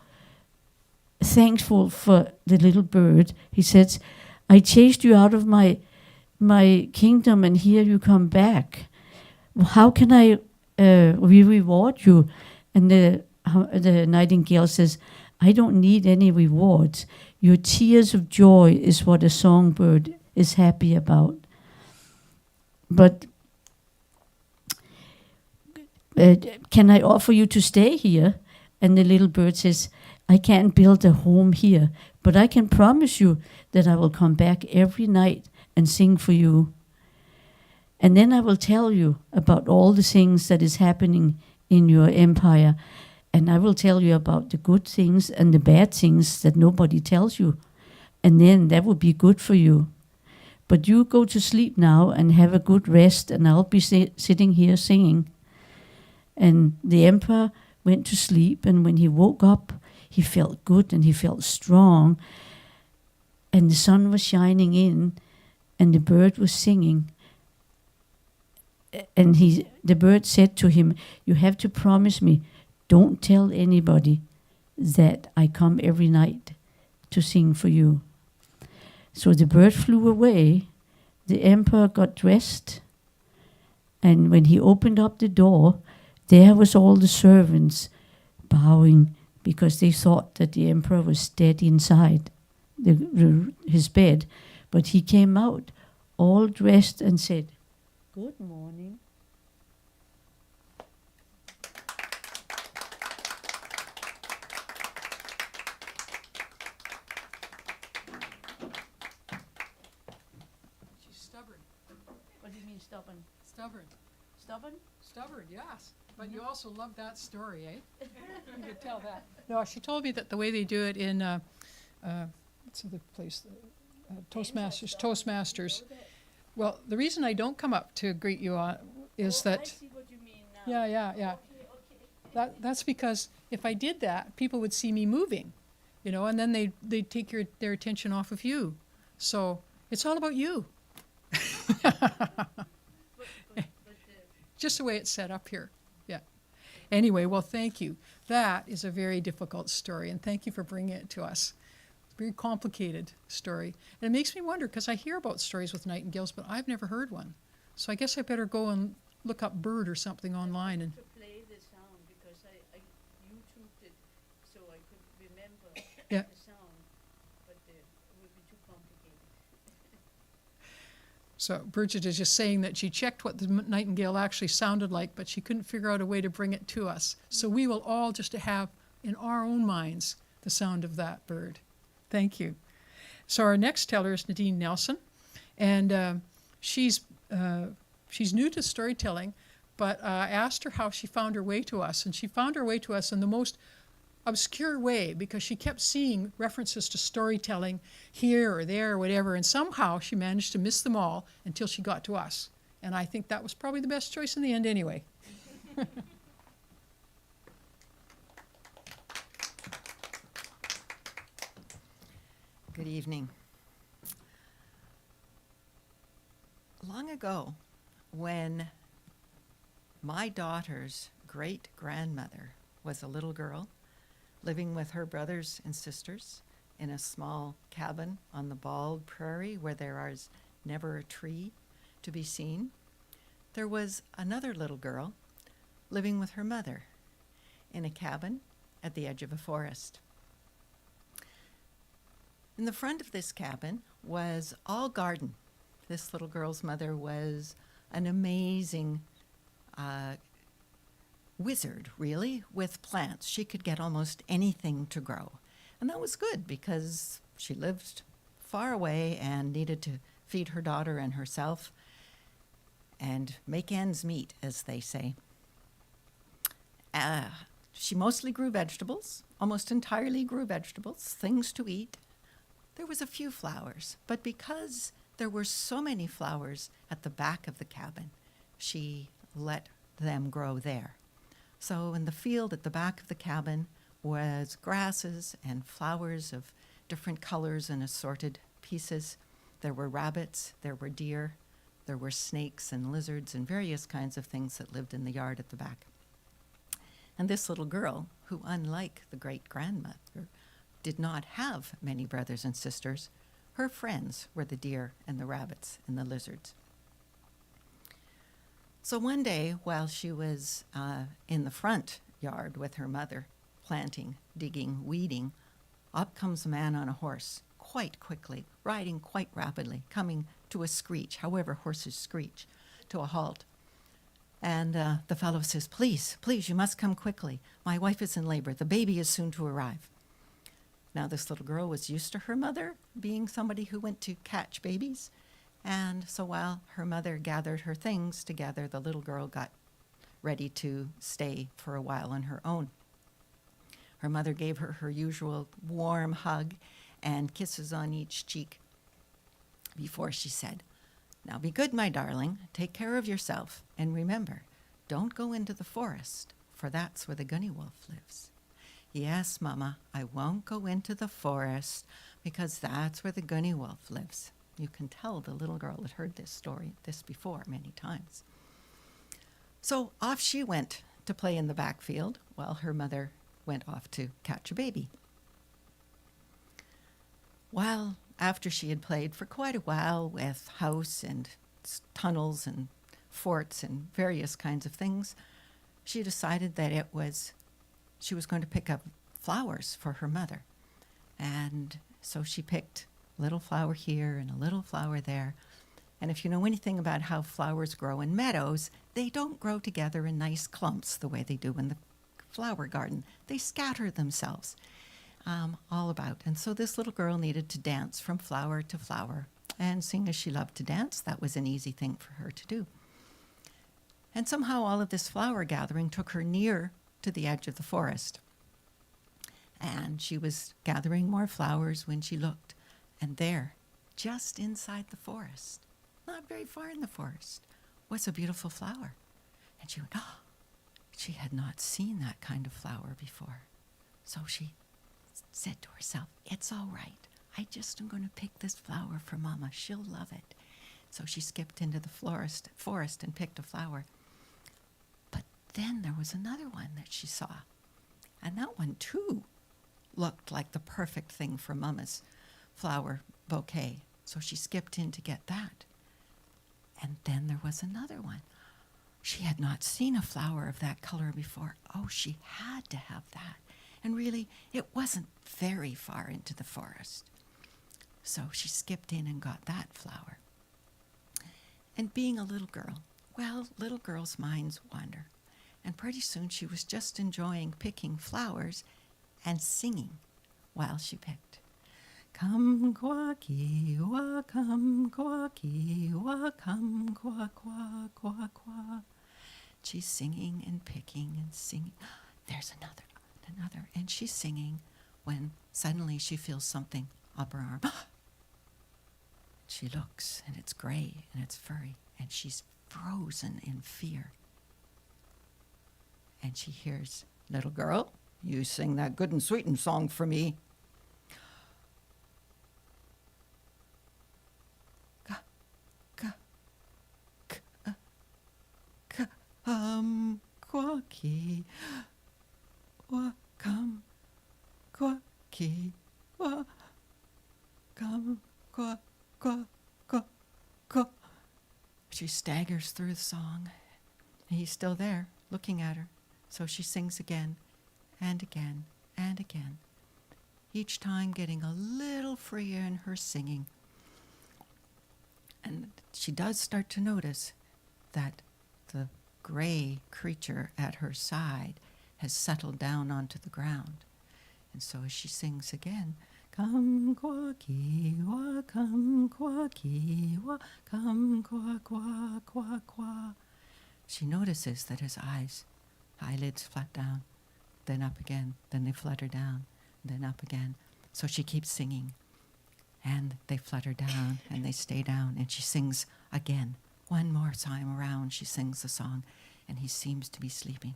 Speaker 6: thankful for the little bird. He says, I chased you out of my kingdom, and here you come back. How can I reward you? And the nightingale says, I don't need any rewards. Your tears of joy is what a songbird is happy about. But can I offer you to stay here? And the little bird says, I can't build a home here, but I can promise you that I will come back every night and sing for you. And then I will tell you about all the things that is happening in your empire. And I will tell you about the good things and the bad things that nobody tells you. And then that will be good for you. But you go to sleep now and have a good rest, and I'll be sitting here singing. And the emperor went to sleep, and when he woke up, he felt good and he felt strong. And the sun was shining in, and the bird was singing. And the bird said to him, you have to promise me, don't tell anybody that I come every night to sing for you. So the bird flew away. The emperor got dressed. And when he opened up the door, there was all the servants bowing because they thought that the emperor was dead inside his bed. But he came out all dressed and said, good morning.
Speaker 3: She's stubborn.
Speaker 6: What do you mean stubborn?
Speaker 3: Stubborn.
Speaker 6: Stubborn?
Speaker 3: Stubborn, yes. But you also love that story, eh? You could tell that. No, she told me that the way they do it in, what's the place? Toastmasters. Well, the reason I don't come up to greet you is that...
Speaker 6: I see what you mean now.
Speaker 3: Yeah. That's because if I did that, people would see me moving, and then they'd take their attention off of you. So it's all about you. Just the way it's set up here. Yeah. Anyway, well, thank you. That is a very difficult story, and thank you for bringing it to us. It's a very complicated story. And it makes me wonder, because I hear about stories with nightingales, but I've never heard one. So I guess I better go and look up bird or something online. And
Speaker 6: To play the sound, because I YouTubed it so I could remember
Speaker 3: Yeah.
Speaker 6: the sound, but it would be too complicated.
Speaker 3: So Bridget is just saying that she checked what the nightingale actually sounded like, but she couldn't figure out a way to bring it to us. So we will all just have in our own minds the sound of that bird. Thank you. So our next teller is Nadine Nelson, and she's new to storytelling, but I asked her how she found her way to us, and she found her way to us in the most obscure way because she kept seeing references to storytelling here or there or whatever, and somehow she managed to miss them all until she got to us. And I think that was probably the best choice in the end anyway.
Speaker 7: Good evening. Long ago, when my daughter's great-grandmother was a little girl living with her brothers and sisters in a small cabin on the bald prairie where there is never a tree to be seen, there was another little girl living with her mother in a cabin at the edge of a forest. In the front of this cabin was all garden. This little girl's mother was an amazing wizard, really, with plants. She could get almost anything to grow. And that was good because she lived far away and needed to feed her daughter and herself and make ends meet, as they say. She mostly grew vegetables, almost entirely grew vegetables, things to eat. There was a few flowers, but because there were so many flowers at the back of the cabin, she let them grow there. So in the field at the back of the cabin was grasses and flowers of different colors and assorted pieces. There were rabbits, there were deer, there were snakes and lizards and various kinds of things that lived in the yard at the back. And this little girl, who unlike the great-grandmother, did not have many brothers and sisters, her friends were the deer and the rabbits and the lizards. So one day, while she was in the front yard with her mother, planting, digging, weeding, up comes a man on a horse, quite quickly, riding quite rapidly, coming to a screech, however horses screech, to a halt. And the fellow says, please, you must come quickly. My wife is in labor. The baby is soon to arrive. Now, this little girl was used to her mother being somebody who went to catch babies. And so while her mother gathered her things together, the little girl got ready to stay for a while on her own. Her mother gave her her usual warm hug and kisses on each cheek before she said, now be good, my darling, take care of yourself, and remember, don't go into the forest, for that's where the gunny wolf lives. Yes, Mama, I won't go into the forest, because that's where the gunny wolf lives. You can tell the little girl had heard this before many times. So off she went to play in the backfield while her mother went off to catch a baby. While after she had played for quite a while with house and tunnels and forts and various kinds of things, she decided that she was going to pick up flowers for her mother. And so she picked a little flower here and a little flower there. And if you know anything about how flowers grow in meadows, they don't grow together in nice clumps the way they do in the flower garden. They scatter themselves all about. And so this little girl needed to dance from flower to flower. And seeing as she loved to dance, that was an easy thing for her to do. And somehow all of this flower gathering took her near to the edge of the forest. And she was gathering more flowers when she looked. And there, just inside the forest, not very far in the forest, was a beautiful flower. And she went, oh, she had not seen that kind of flower before. So she said to herself, it's all right. I just am going to pick this flower for Mama. She'll love it. So she skipped into the forest and picked a flower. But then there was another one that she saw. And that one, too, looked like the perfect thing for Mama's flower bouquet. So she skipped in to get that. And then there was another one. She had not seen a flower of that color before. Oh, she had to have that. And really, it wasn't very far into the forest. So she skipped in and got that flower. And being a little girl, well, little girls' minds wander. And pretty soon she was just enjoying picking flowers and singing while she picked. Come quacky-wa, come quacky-wa, come qua-qua-qua-qua. She's singing and picking and singing. There's another. And she's singing when suddenly she feels something up her arm. She looks, and it's gray, and it's furry, and she's frozen in fear. And she hears, little girl, you sing that good and sweetin' song for me. Quacky, wa, come, quacky, wa, come, qua, qua, qua, qua. She staggers through the song, and he's still there, looking at her. So she sings again, and again, and again, each time getting a little freer in her singing. And she does start to notice that the gray creature at her side has settled down onto the ground. And so as she sings again, come quacky-wa, come quacky-wa, come qua-qua-qua-qua, she notices that his eyelids flat down, then up again, then they flutter down, then up again. So she keeps singing. And they flutter down and they stay down. And she sings again. One more time around, she sings the song. And he seems to be sleeping.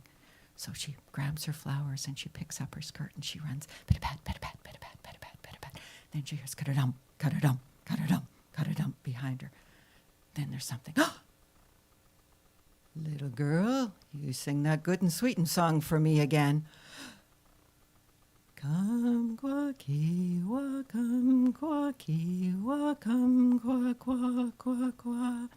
Speaker 7: So she grabs her flowers and she picks up her skirt and she runs. Pit-a-pat, pit-a-pat, pit-a-pat, pit-a-pat, pit-a-pat. Then she hears cut-a-dum, cut-a-dum, cut-a-dum, cut-a-dum behind her. Then there's something. Little girl, you sing that good and sweetin' song for me again. Come, quack-ee-wah, come, quack-ee-wah, come, quack, quack, quack, quack.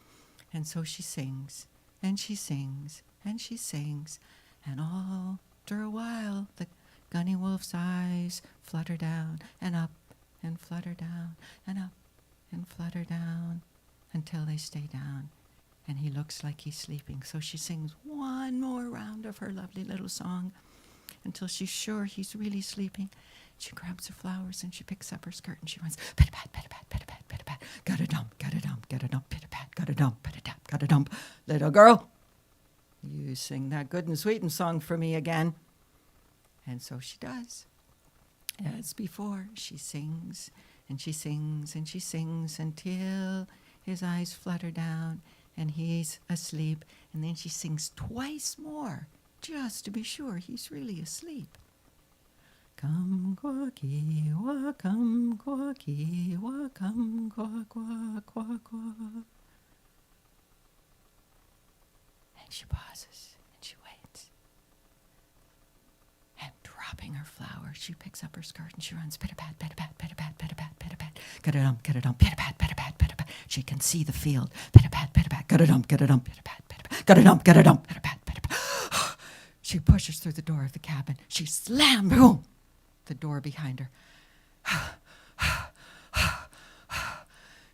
Speaker 7: And so she sings, and she sings, and she sings, and all after a while the gunny wolf's eyes flutter down and up and flutter down and up and flutter down until they stay down. And he looks like he's sleeping. So she sings one more round of her lovely little song until she's sure he's really sleeping. She grabs her flowers and she picks up her skirt and she runs. Pit-a-pat, pit-a-pat, pit-a-pat, pit-a-pat. Got-a-dump, got-a-dump, got-a-dump, pit-a-pat, got-a-dump, pit-a-tap, got-a-dump. Little girl, you sing that good and sweetin' song for me again. And so she does. As before, she sings and she sings and she sings until his eyes flutter down and he's asleep. And then she sings twice more, just to be sure he's really asleep. Come, quack-ee-wah, come, quack-ee-wah, come, quack, quack, quack, quack. And she pauses and she waits. And dropping her flower, she picks up her skirt and she runs pit-a-pat, pit-a-pat, pit-a-pat, pit-a-pat, pit-a-pat, get-a-dump, pit-a-pat, pit-a-pat, pit-a-pat. She can see the field. Pit-a-pat, pit-a-pat, get-a-dump, pit-a-pat, pit-a-pat, get-a-dump, pit-a-pat, pit-a-pat. She pushes through the door of the cabin. She slams, boom, the door behind her.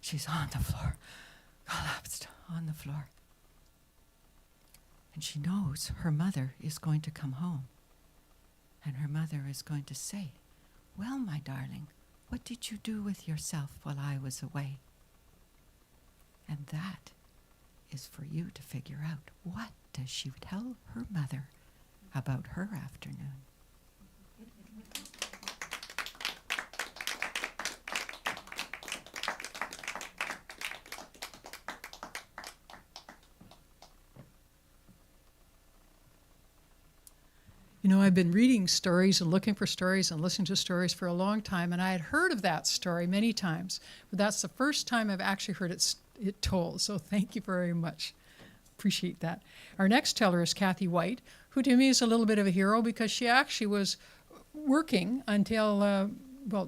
Speaker 7: She's on the floor, collapsed on the floor. And she knows her mother is going to come home. And her mother is going to say, "Well, my darling, what did you do with yourself while I was away?" And that is for you to figure out. What does she tell her mother about her afternoon?
Speaker 3: You know, I've been reading stories and looking for stories and listening to stories for a long time, and I had heard of that story many times, but that's the first time I've actually heard it told, so thank you very much. Appreciate that. Our next teller is Kathy White, who to me is a little bit of a hero because she actually was working until,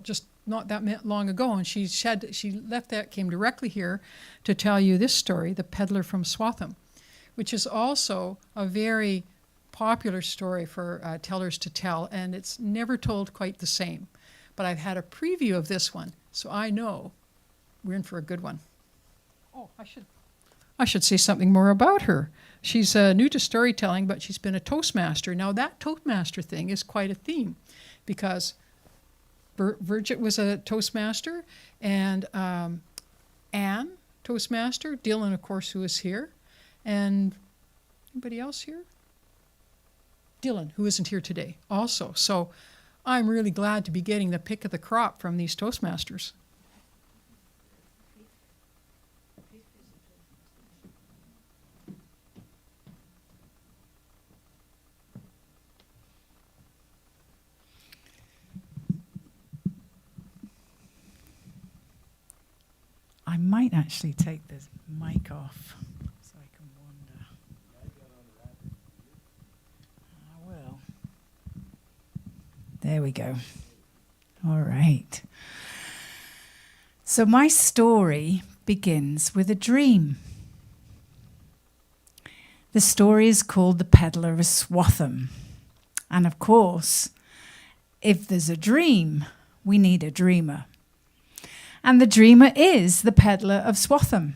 Speaker 3: just not that long ago, and she left that, came directly here to tell you this story, The Peddler from Swatham, which is also a very popular story for tellers to tell, and it's never told quite the same. But I've had a preview of this one, so I know we're in for a good one. Oh, I should say something more about her. She's new to storytelling, but she's been a Toastmaster. Now that Toastmaster thing is quite a theme, because Virgit was a Toastmaster, and Anne, Toastmaster, Dylan, of course, who is here, and anybody else here? Dylan, who isn't here today, also. So I'm really glad to be getting the pick of the crop from these Toastmasters.
Speaker 8: I might actually take the mic off so I can wander. I will. There we go. All right. So my story begins with a dream. The story is called The Peddler of Swatham. And of course, if there's a dream, we need a dreamer. And the dreamer is the Peddler of Swatham.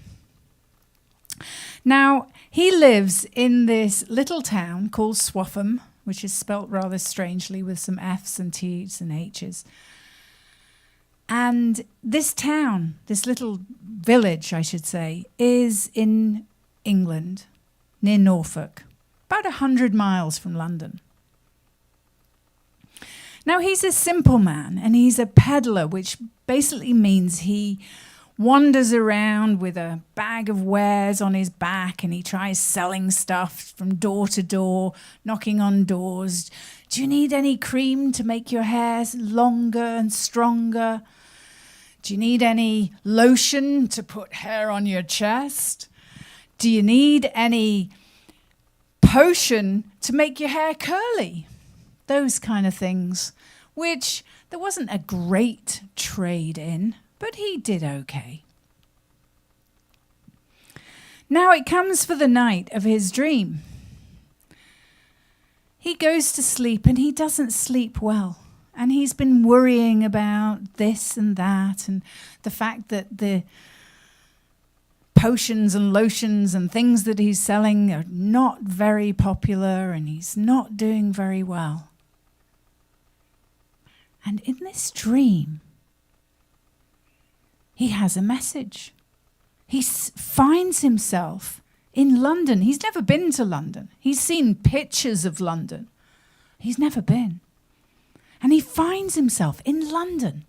Speaker 8: Now, he lives in this little town called Swatham, which is spelt rather strangely with some F's and T's and H's. And this town, this little village, I should say, is in England, near Norfolk, about 100 miles from London. Now, he's a simple man, and he's a peddler, which basically means he wanders around with a bag of wares on his back and he tries selling stuff from door to door, knocking on doors. Do you need any cream to make your hair longer and stronger? Do you need any lotion to put hair on your chest? Do you need any potion to make your hair curly? Those kind of things, which there wasn't a great trade in, but he did okay. Now it comes for the night of his dream. He goes to sleep and he doesn't sleep well. And he's been worrying about this and that and the fact that the potions and lotions and things that he's selling are not very popular and he's not doing very well. And in this dream, he has a message. He finds himself in London. He's never been to London. He's seen pictures of London. He's never been. And he finds himself in London,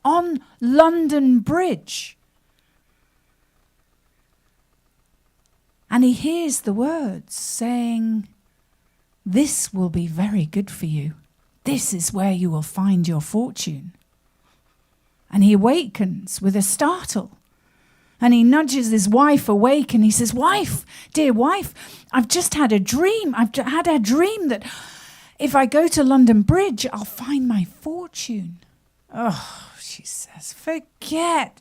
Speaker 8: on London Bridge. And he hears the words saying, "This will be very good for you. This is where you will find your fortune." And he awakens with a startle. And he nudges his wife awake and he says, "Wife, dear wife, I've just had a dream. I've had a dream that if I go to London Bridge, I'll find my fortune." Oh, she says, forget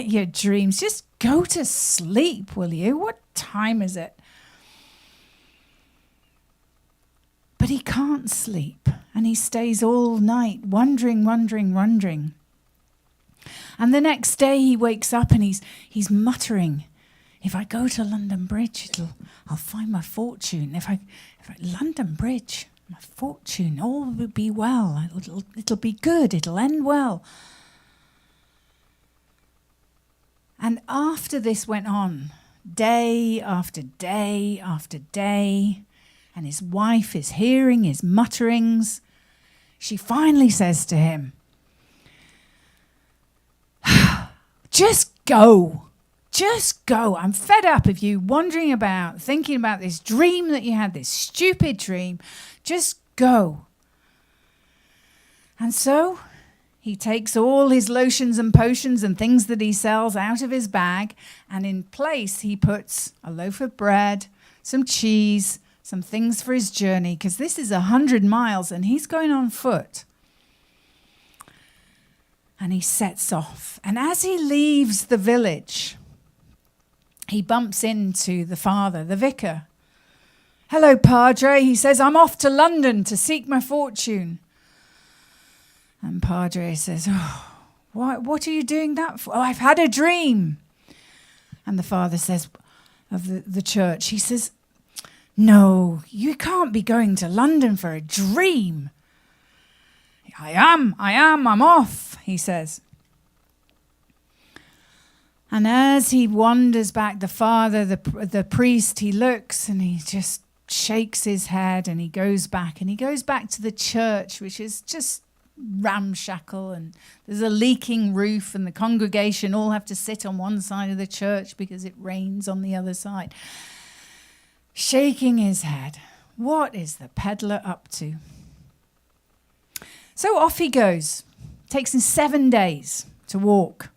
Speaker 8: your dreams. Just go to sleep, will you? What time is it? But he can't sleep, and he stays all night wondering. And the next day he wakes up and he's muttering, "If I go to London Bridge, I'll find my fortune. If I London Bridge, my fortune, all will be well. It'll be good. It'll end well." And after this went on, day after day after day, and his wife is hearing his mutterings, she finally says to him, "Just go. Just go. I'm fed up of you wandering about, thinking about this dream that you had, this stupid dream. Just go." And so he takes all his lotions and potions and things that he sells out of his bag, and in place he puts a loaf of bread, some cheese, some things for his journey, because this is 100 miles and he's going on foot. And he sets off. And as he leaves the village, he bumps into the father, the vicar. "Hello, Padre," he says, "I'm off to London to seek my fortune." And Padre says, "Oh, what are you doing that for?" "Oh, I've had a dream." And the father says, of the church, he says, "No, you can't be going to London for a dream." I am, I'm off," he says. And as he wanders back, the father, the priest, he looks and he just shakes his head and he goes back to the church, which is just ramshackle, and there's a leaking roof and the congregation all have to sit on one side of the church because it rains on the other side. Shaking his head. What is the peddler up to? So off he goes. Takes him 7 days to walk.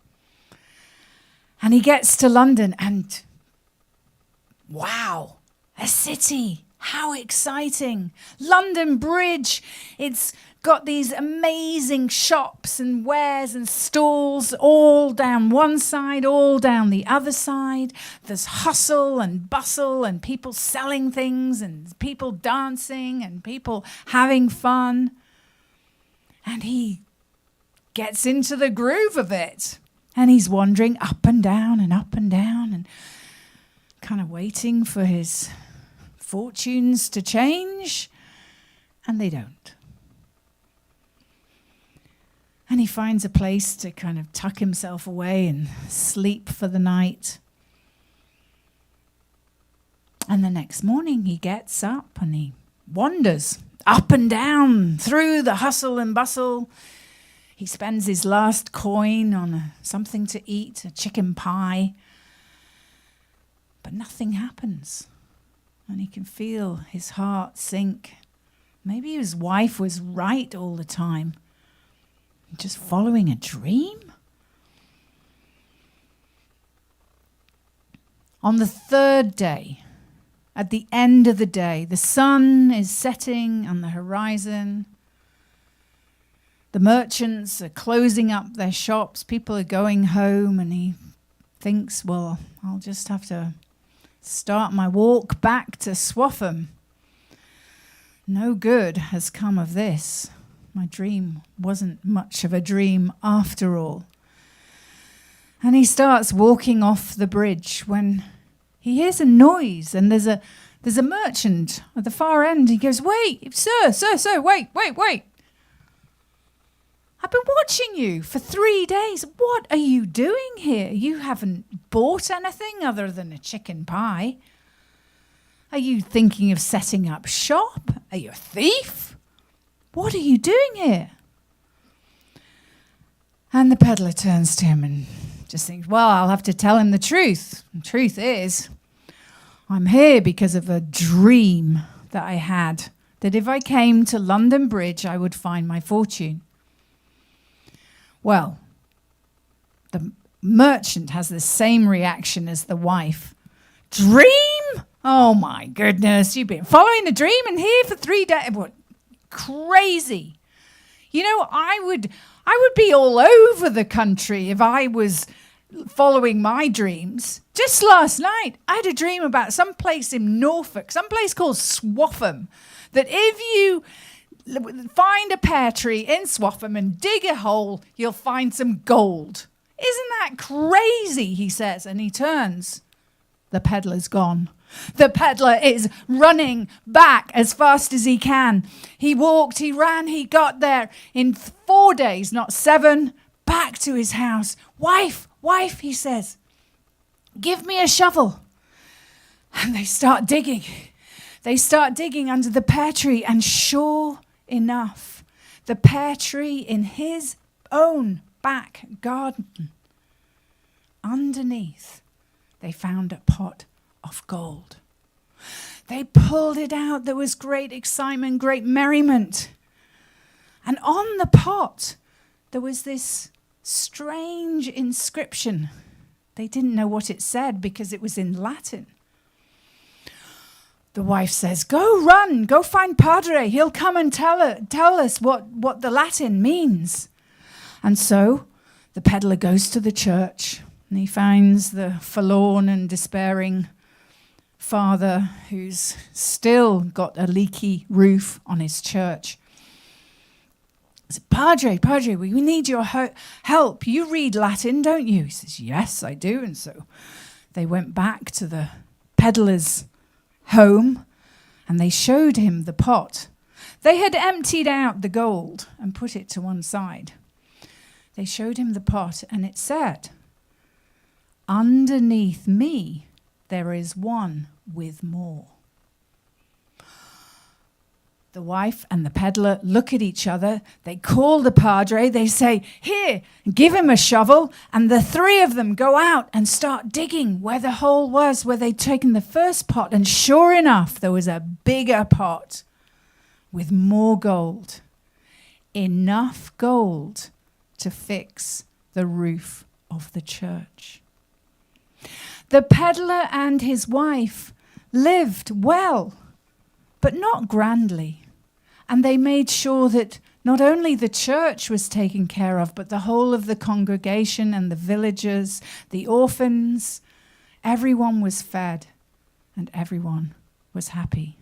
Speaker 8: And he gets to London and wow, a city. How exciting. London Bridge. It's got these amazing shops and wares and stalls all down one side, all down the other side. There's hustle and bustle and people selling things and people dancing and people having fun. And he gets into the groove of it. And he's wandering up and down and kind of waiting for his fortunes to change. And they don't. And he finds a place to kind of tuck himself away and sleep for the night. And the next morning he gets up and he wanders up and down through the hustle and bustle. He spends his last coin on something to eat, a chicken pie. But nothing happens. And he can feel his heart sink. Maybe his wife was right all the time. Just following a dream? On the third day, at the end of the day, the sun is setting on the horizon. The merchants are closing up their shops. People are going home, and he thinks, well, I'll just have to start my walk back to Swaffham. No good has come of this. My dream wasn't much of a dream after all. And he starts walking off the bridge when he hears a noise, and there's a merchant at the far end. He goes, wait, sir, wait. I've been watching you for 3 days. What are you doing here? You haven't bought anything other than a chicken pie. Are you thinking of setting up shop? Are you a thief? What are you doing here? And the peddler turns to him and just thinks, well, I'll have to tell him the truth. The truth is, I'm here because of a dream that I had, that if I came to London Bridge, I would find my fortune. Well, the merchant has the same reaction as the wife. Dream? Oh my goodness, you've been following a dream and here for 3 days. What? Crazy. You know, I would be all over the country if I was following my dreams. Just last night, I had a dream about some place in Norfolk, some place called Swaffham, that if you find a pear tree in Swaffham and dig a hole, you'll find some gold. Isn't that crazy, he says, and he turns. The peddler's gone. The peddler is running back as fast as he can. He walked, he ran, he got there in 4 days, not 7, back to his house. Wife, he says, give me a shovel. And they start digging. They start digging under the pear tree, and sure enough, the pear tree in his own back garden, underneath, they found a pot of gold. They pulled it out. There was great excitement, great merriment. And on the pot, there was this strange inscription. They didn't know what it said because it was in Latin. The wife says, go find Padre. He'll come and tell us what the Latin means. And so the peddler goes to the church, and he finds the forlorn and despairing father who's still got a leaky roof on his church. He says, Padre, we need your help. You read Latin, don't you? He says, yes, I do. And so they went back to the peddler's home, and they showed him the pot. They had emptied out the gold and put it to one side. They showed him the pot, and it said, underneath me there is one with more. The wife and the peddler look at each other. They call the padre. They say, here, give him a shovel. And the three of them go out and start digging where the hole was, where they'd taken the first pot. And sure enough, there was a bigger pot with more gold. Enough gold to fix the roof of the church. The peddler and his wife lived well, but not grandly. And they made sure that not only the church was taken care of, but the whole of the congregation and the villagers, the orphans, everyone was fed and everyone was happy.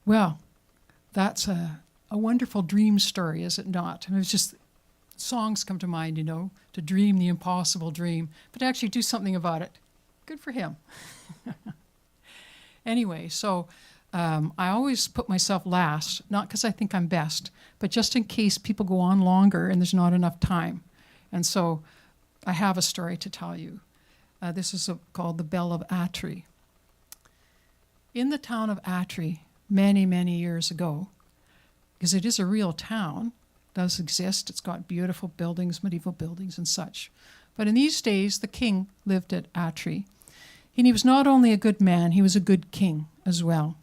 Speaker 3: Well, that's a wonderful dream story, is it not? And it's just, songs come to mind, you know, to dream the impossible dream, but to actually do something about it. Good for him. Anyway, so I always put myself last, not because I think I'm best, but just in case people go on longer and there's not enough time. And so I have a story to tell you. This is called the Bell of Atri. In the town of Atri, many, many years ago, because it is a real town, does exist. It's got beautiful buildings, medieval buildings and such. But in these days, the king lived at Atri. And he was not only a good man, he was a good king as well.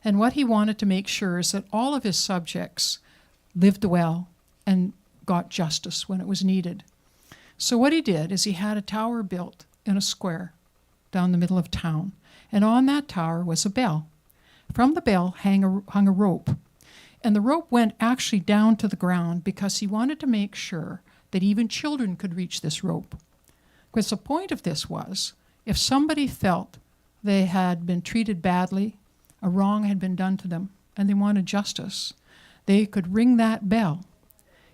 Speaker 3: And what he wanted to make sure is that all of his subjects lived well and got justice when it was needed. So what he did is he had a tower built in a square down the middle of town. And on that tower was a bell. From the bell hung a rope. And the rope went actually down to the ground because he wanted to make sure that even children could reach this rope. Because the point of this was, if somebody felt they had been treated badly, a wrong had been done to them, and they wanted justice, they could ring that bell.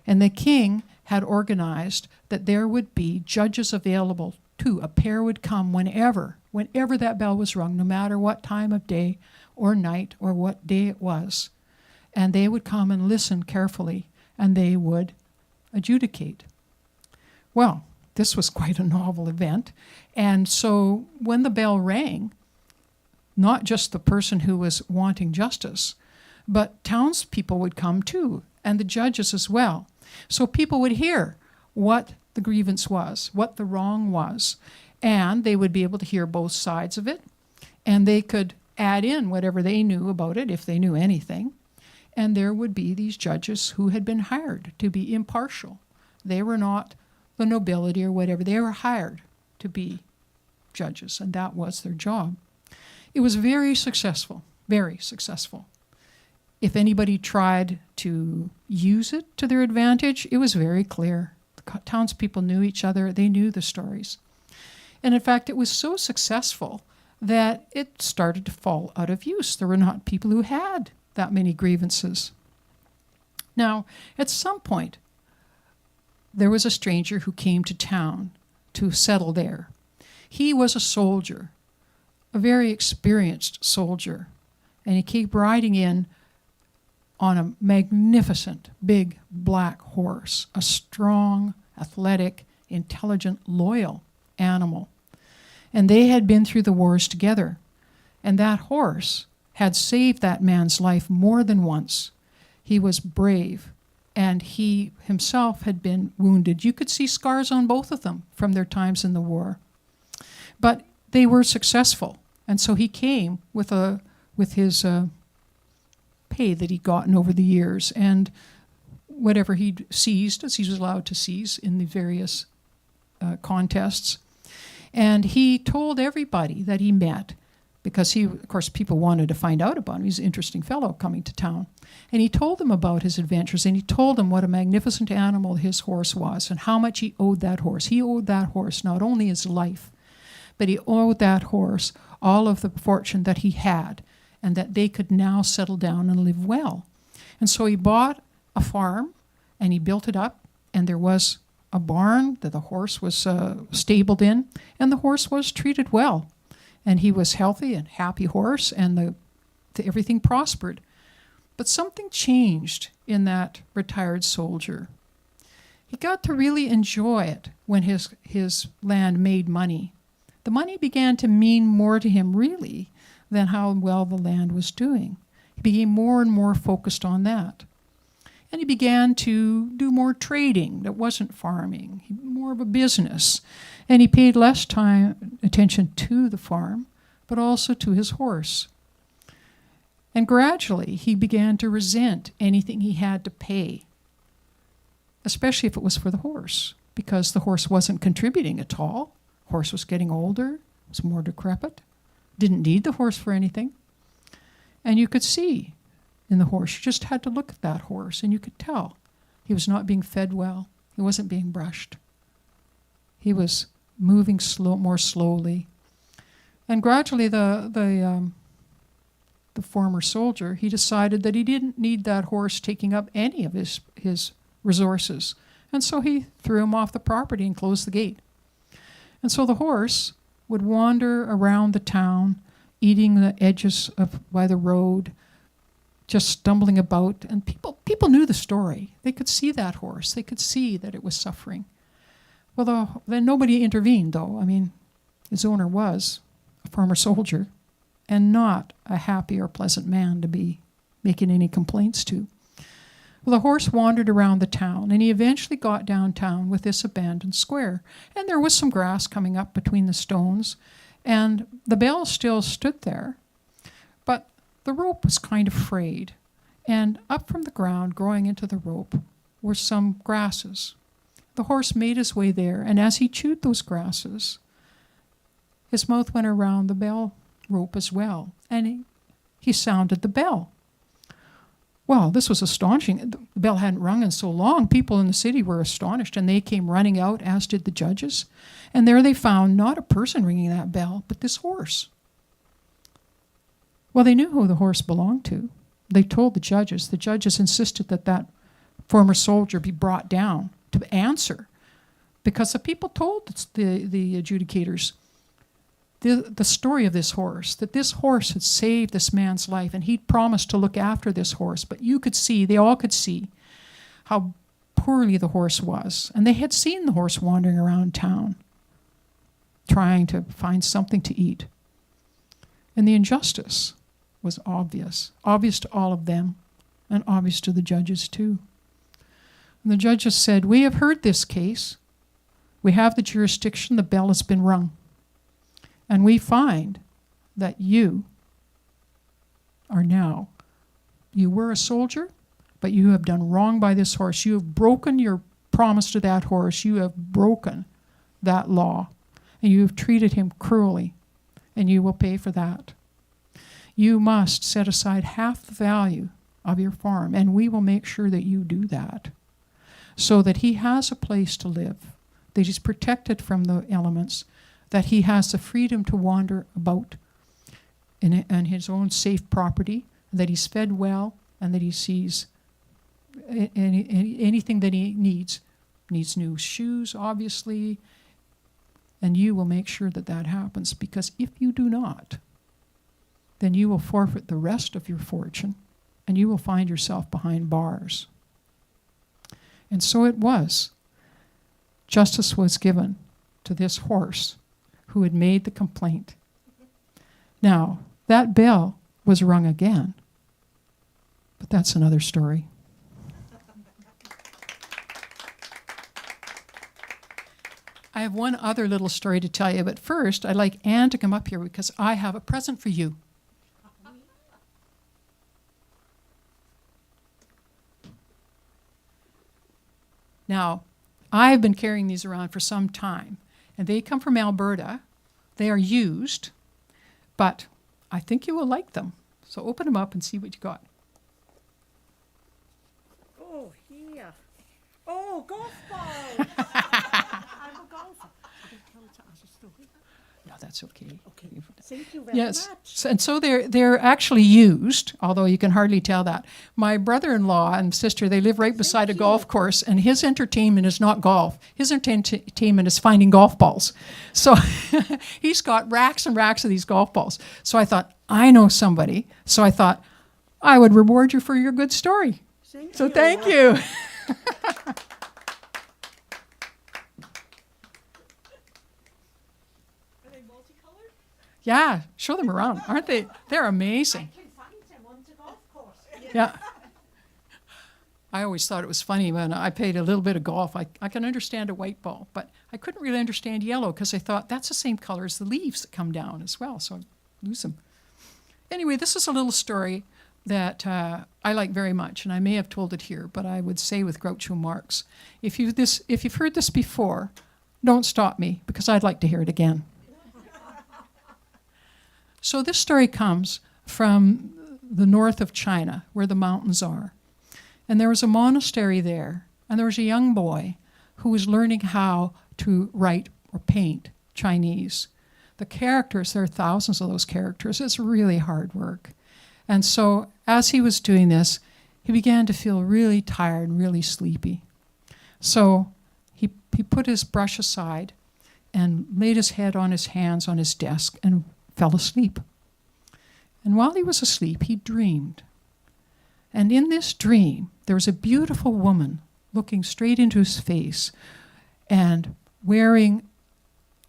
Speaker 3: And the king had organized that there would be judges available too. A pair would come whenever that bell was rung, no matter what time of day or night or what day it was. And they would come and listen carefully, and they would adjudicate. Well, this was quite a novel event. And so when the bell rang, not just the person who was wanting justice, but townspeople would come too, and the judges as well. So people would hear what the grievance was, what the wrong was, and they would be able to hear both sides of it, and they could add in whatever they knew about it, if they knew anything. And there would be these judges who had been hired to be impartial. They were not the nobility or whatever. They were hired to be judges, and that was their job. It was very successful, very successful. If anybody tried to use it to their advantage, it was very clear. The townspeople knew each other. They knew the stories. And in fact, it was so successful that it started to fall out of use. There were not people who had that many grievances. Now, at some point, there was a stranger who came to town to settle there. He was a soldier, a very experienced soldier, and he came riding in on a magnificent, big black horse, a strong, athletic, intelligent, loyal animal. And they had been through the wars together, and that horse had saved that man's life more than once. He was brave, and he himself had been wounded. You could see scars on both of them from their times in the war. But they were successful, and so he came with his pay that he'd gotten over the years, and whatever he'd seized, as he was allowed to seize in the various contests. And he told everybody that he met, because of course, people wanted to find out about him. He's an interesting fellow coming to town. And he told them about his adventures, and he told them what a magnificent animal his horse was and how much he owed that horse. He owed that horse not only his life, but he owed that horse all of the fortune that he had, and that they could now settle down and live well. And so he bought a farm, and he built it up, and there was a barn that the horse was stabled in, and the horse was treated well. And he was healthy and happy horse, and everything prospered. But something changed in that retired soldier. He got to really enjoy it when his land made money. The money began to mean more to him, really, than how well the land was doing. He became more and more focused on that. And he began to do more trading that wasn't farming, more of a business. And he paid less attention to the farm, but also to his horse. And gradually, he began to resent anything he had to pay, especially if it was for the horse, because the horse wasn't contributing at all. The horse was getting older, was more decrepit, didn't need the horse for anything. And you could see in the horse, you just had to look at that horse, and you could tell he was not being fed well. He wasn't being brushed. He was moving more slowly. And gradually, the former soldier, he decided that he didn't need that horse taking up any of his resources. And so he threw him off the property and closed the gate. And so the horse would wander around the town eating the edges of by the road, just stumbling about. And people knew the story. They could see that horse. They could see that it was suffering. Well, then nobody intervened, though. I mean, his owner was a former soldier and not a happy or pleasant man to be making any complaints to. Well, the horse wandered around the town, and he eventually got downtown with this abandoned square. And there was some grass coming up between the stones, and the bell still stood there. But the rope was kind of frayed, and up from the ground, growing into the rope, were some grasses. The horse made his way there, and as he chewed those grasses, his mouth went around the bell rope as well, and he sounded the bell. Well, this was astonishing. The bell hadn't rung in so long. People in the city were astonished, and they came running out, as did the judges. And there they found not a person ringing that bell, but this horse. Well, they knew who the horse belonged to. They told the judges. The judges insisted that that former soldier be brought down to answer, because the people told the adjudicators the story of this horse, that this horse had saved this man's life, and he'd promised to look after this horse. But you could see, they all could see, how poorly the horse was. And they had seen the horse wandering around town, trying to find something to eat. And the injustice was obvious to all of them, and obvious to the judges too. And the judges said, "We have heard this case. We have the jurisdiction. The bell has been rung. And we find that you were a soldier, but you have done wrong by this horse. You have broken your promise to that horse. You have broken that law, and you have treated him cruelly, and you will pay for that. You must set aside half the value of your farm, and we will make sure that you do that, so that he has a place to live, that he's protected from the elements, that he has the freedom to wander about in his own safe property, that he's fed well, and that he sees anything that he needs new shoes, obviously, and you will make sure that that happens, because if you do not, then you will forfeit the rest of your fortune, and you will find yourself behind bars." And so it was. Justice was given to this horse who had made the complaint. Now, that bell was rung again, but that's another story. I have one other little story to tell you, but first I'd like Anne to come up here because I have a present for you. Now, I've been carrying these around for some time, and they come from Alberta. They are used, but I think you will like them. So open them up and see what you got.
Speaker 4: Oh, here. Oh, golf ball. I'm a golfer.
Speaker 3: No, that's okay.
Speaker 4: Thank you very
Speaker 3: Yes,
Speaker 4: much.
Speaker 3: and so they're actually used, although you can hardly tell that. My brother-in-law and sister, they live right beside a golf course, and his entertainment is not golf. His entertainment is finding golf balls. So he's got racks and racks of these golf balls. So I thought, I know somebody. So I thought, I would reward you for your good story. Thank you. Yeah, show them around. Aren't they? They're amazing.
Speaker 4: I can find them on the golf course.
Speaker 3: Yeah. I always thought it was funny when I played a little bit of golf. I can understand a white ball, but I couldn't really understand yellow because I thought that's the same color as the leaves that come down as well, so I lose them. Anyway, this is a little story that I like very much, and I may have told it here, but I would say with Groucho Marx, if you've heard this before, don't stop me because I'd like to hear it again. So this story comes from the north of China, where the mountains are. And there was a monastery there, and there was a young boy who was learning how to write or paint Chinese. The characters, there are thousands of those characters. It's really hard work. And so as he was doing this, he began to feel really tired and really sleepy. So he put his brush aside and laid his head on his hands on his desk and fell asleep. And while he was asleep, he dreamed. And in this dream, there was a beautiful woman looking straight into his face and wearing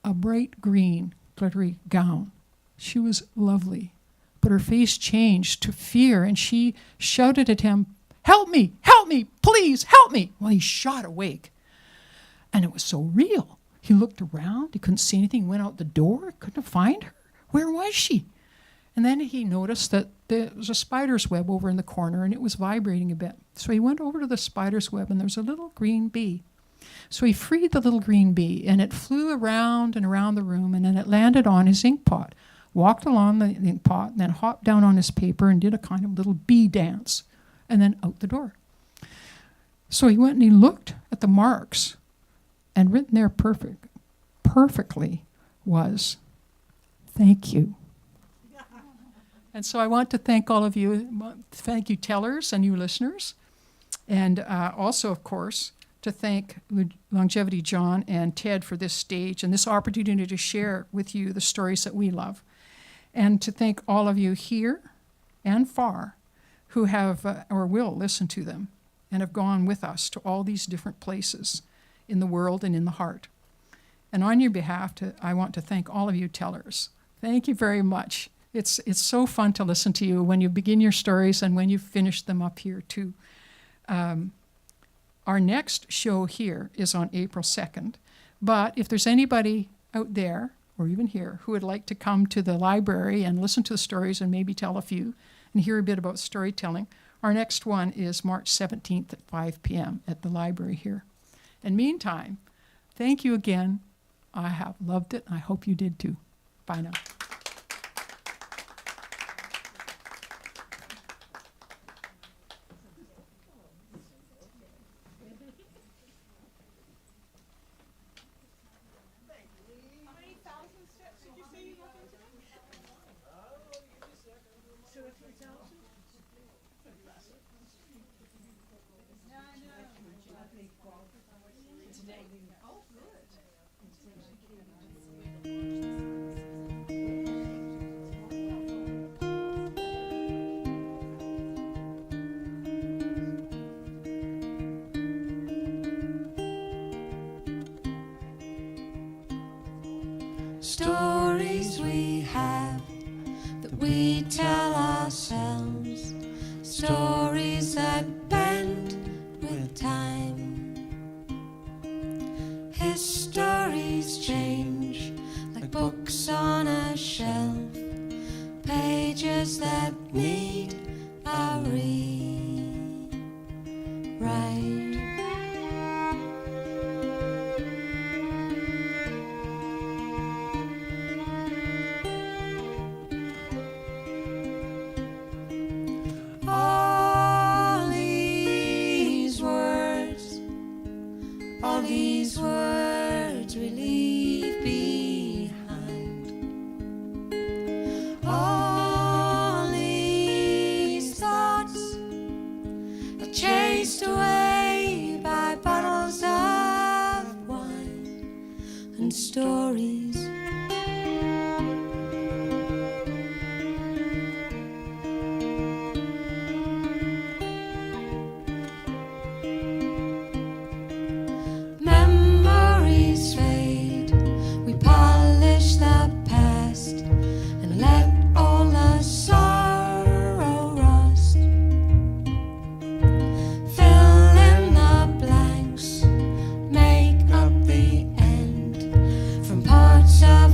Speaker 3: a bright green glittery gown. She was lovely, but her face changed to fear, and she shouted at him, help me, please, help me. Well, he shot awake, and it was so real. He looked around, he couldn't see anything, went out the door, couldn't find her. Where was she? And then he noticed that there was a spider's web over in the corner, and it was vibrating a bit. So he went over to the spider's web, and there was a little green bee. So he freed the little green bee, and it flew around and around the room, and then it landed on his ink pot, walked along the ink pot, and then hopped down on his paper and did a kind of little bee dance, and then out the door. So he went and he looked at the marks, and written there perfectly was, thank you. And so I want to thank all of you. Thank you, tellers and you listeners. And also, of course, to thank Longevity John and Ted for this stage and this opportunity to share with you the stories that we love. And to thank all of you here and far who have or will listen to them and have gone with us to all these different places in the world and in the heart. And on your behalf, I want to thank all of you tellers. Thank you very much. It's so fun to listen to you when you begin your stories and when you finish them up here too. Our next show here is on April 2nd. But if there's anybody out there, or even here, who would like to come to the library and listen to the stories and maybe tell a few and hear a bit about storytelling, our next one is March 17th at 5 p.m. at the library here. And meantime, thank you again. I have loved it. I hope you did too. Bye now.
Speaker 9: Stories we have that we tell ourselves, stories that bend with time. Histories change like books on a shelf, pages that need a rewrite. These words we leave behind. All these thoughts are chased away by bottles of wine and stories. Parts of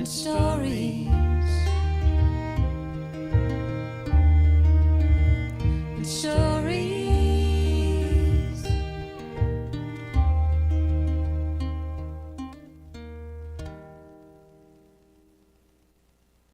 Speaker 9: and stories.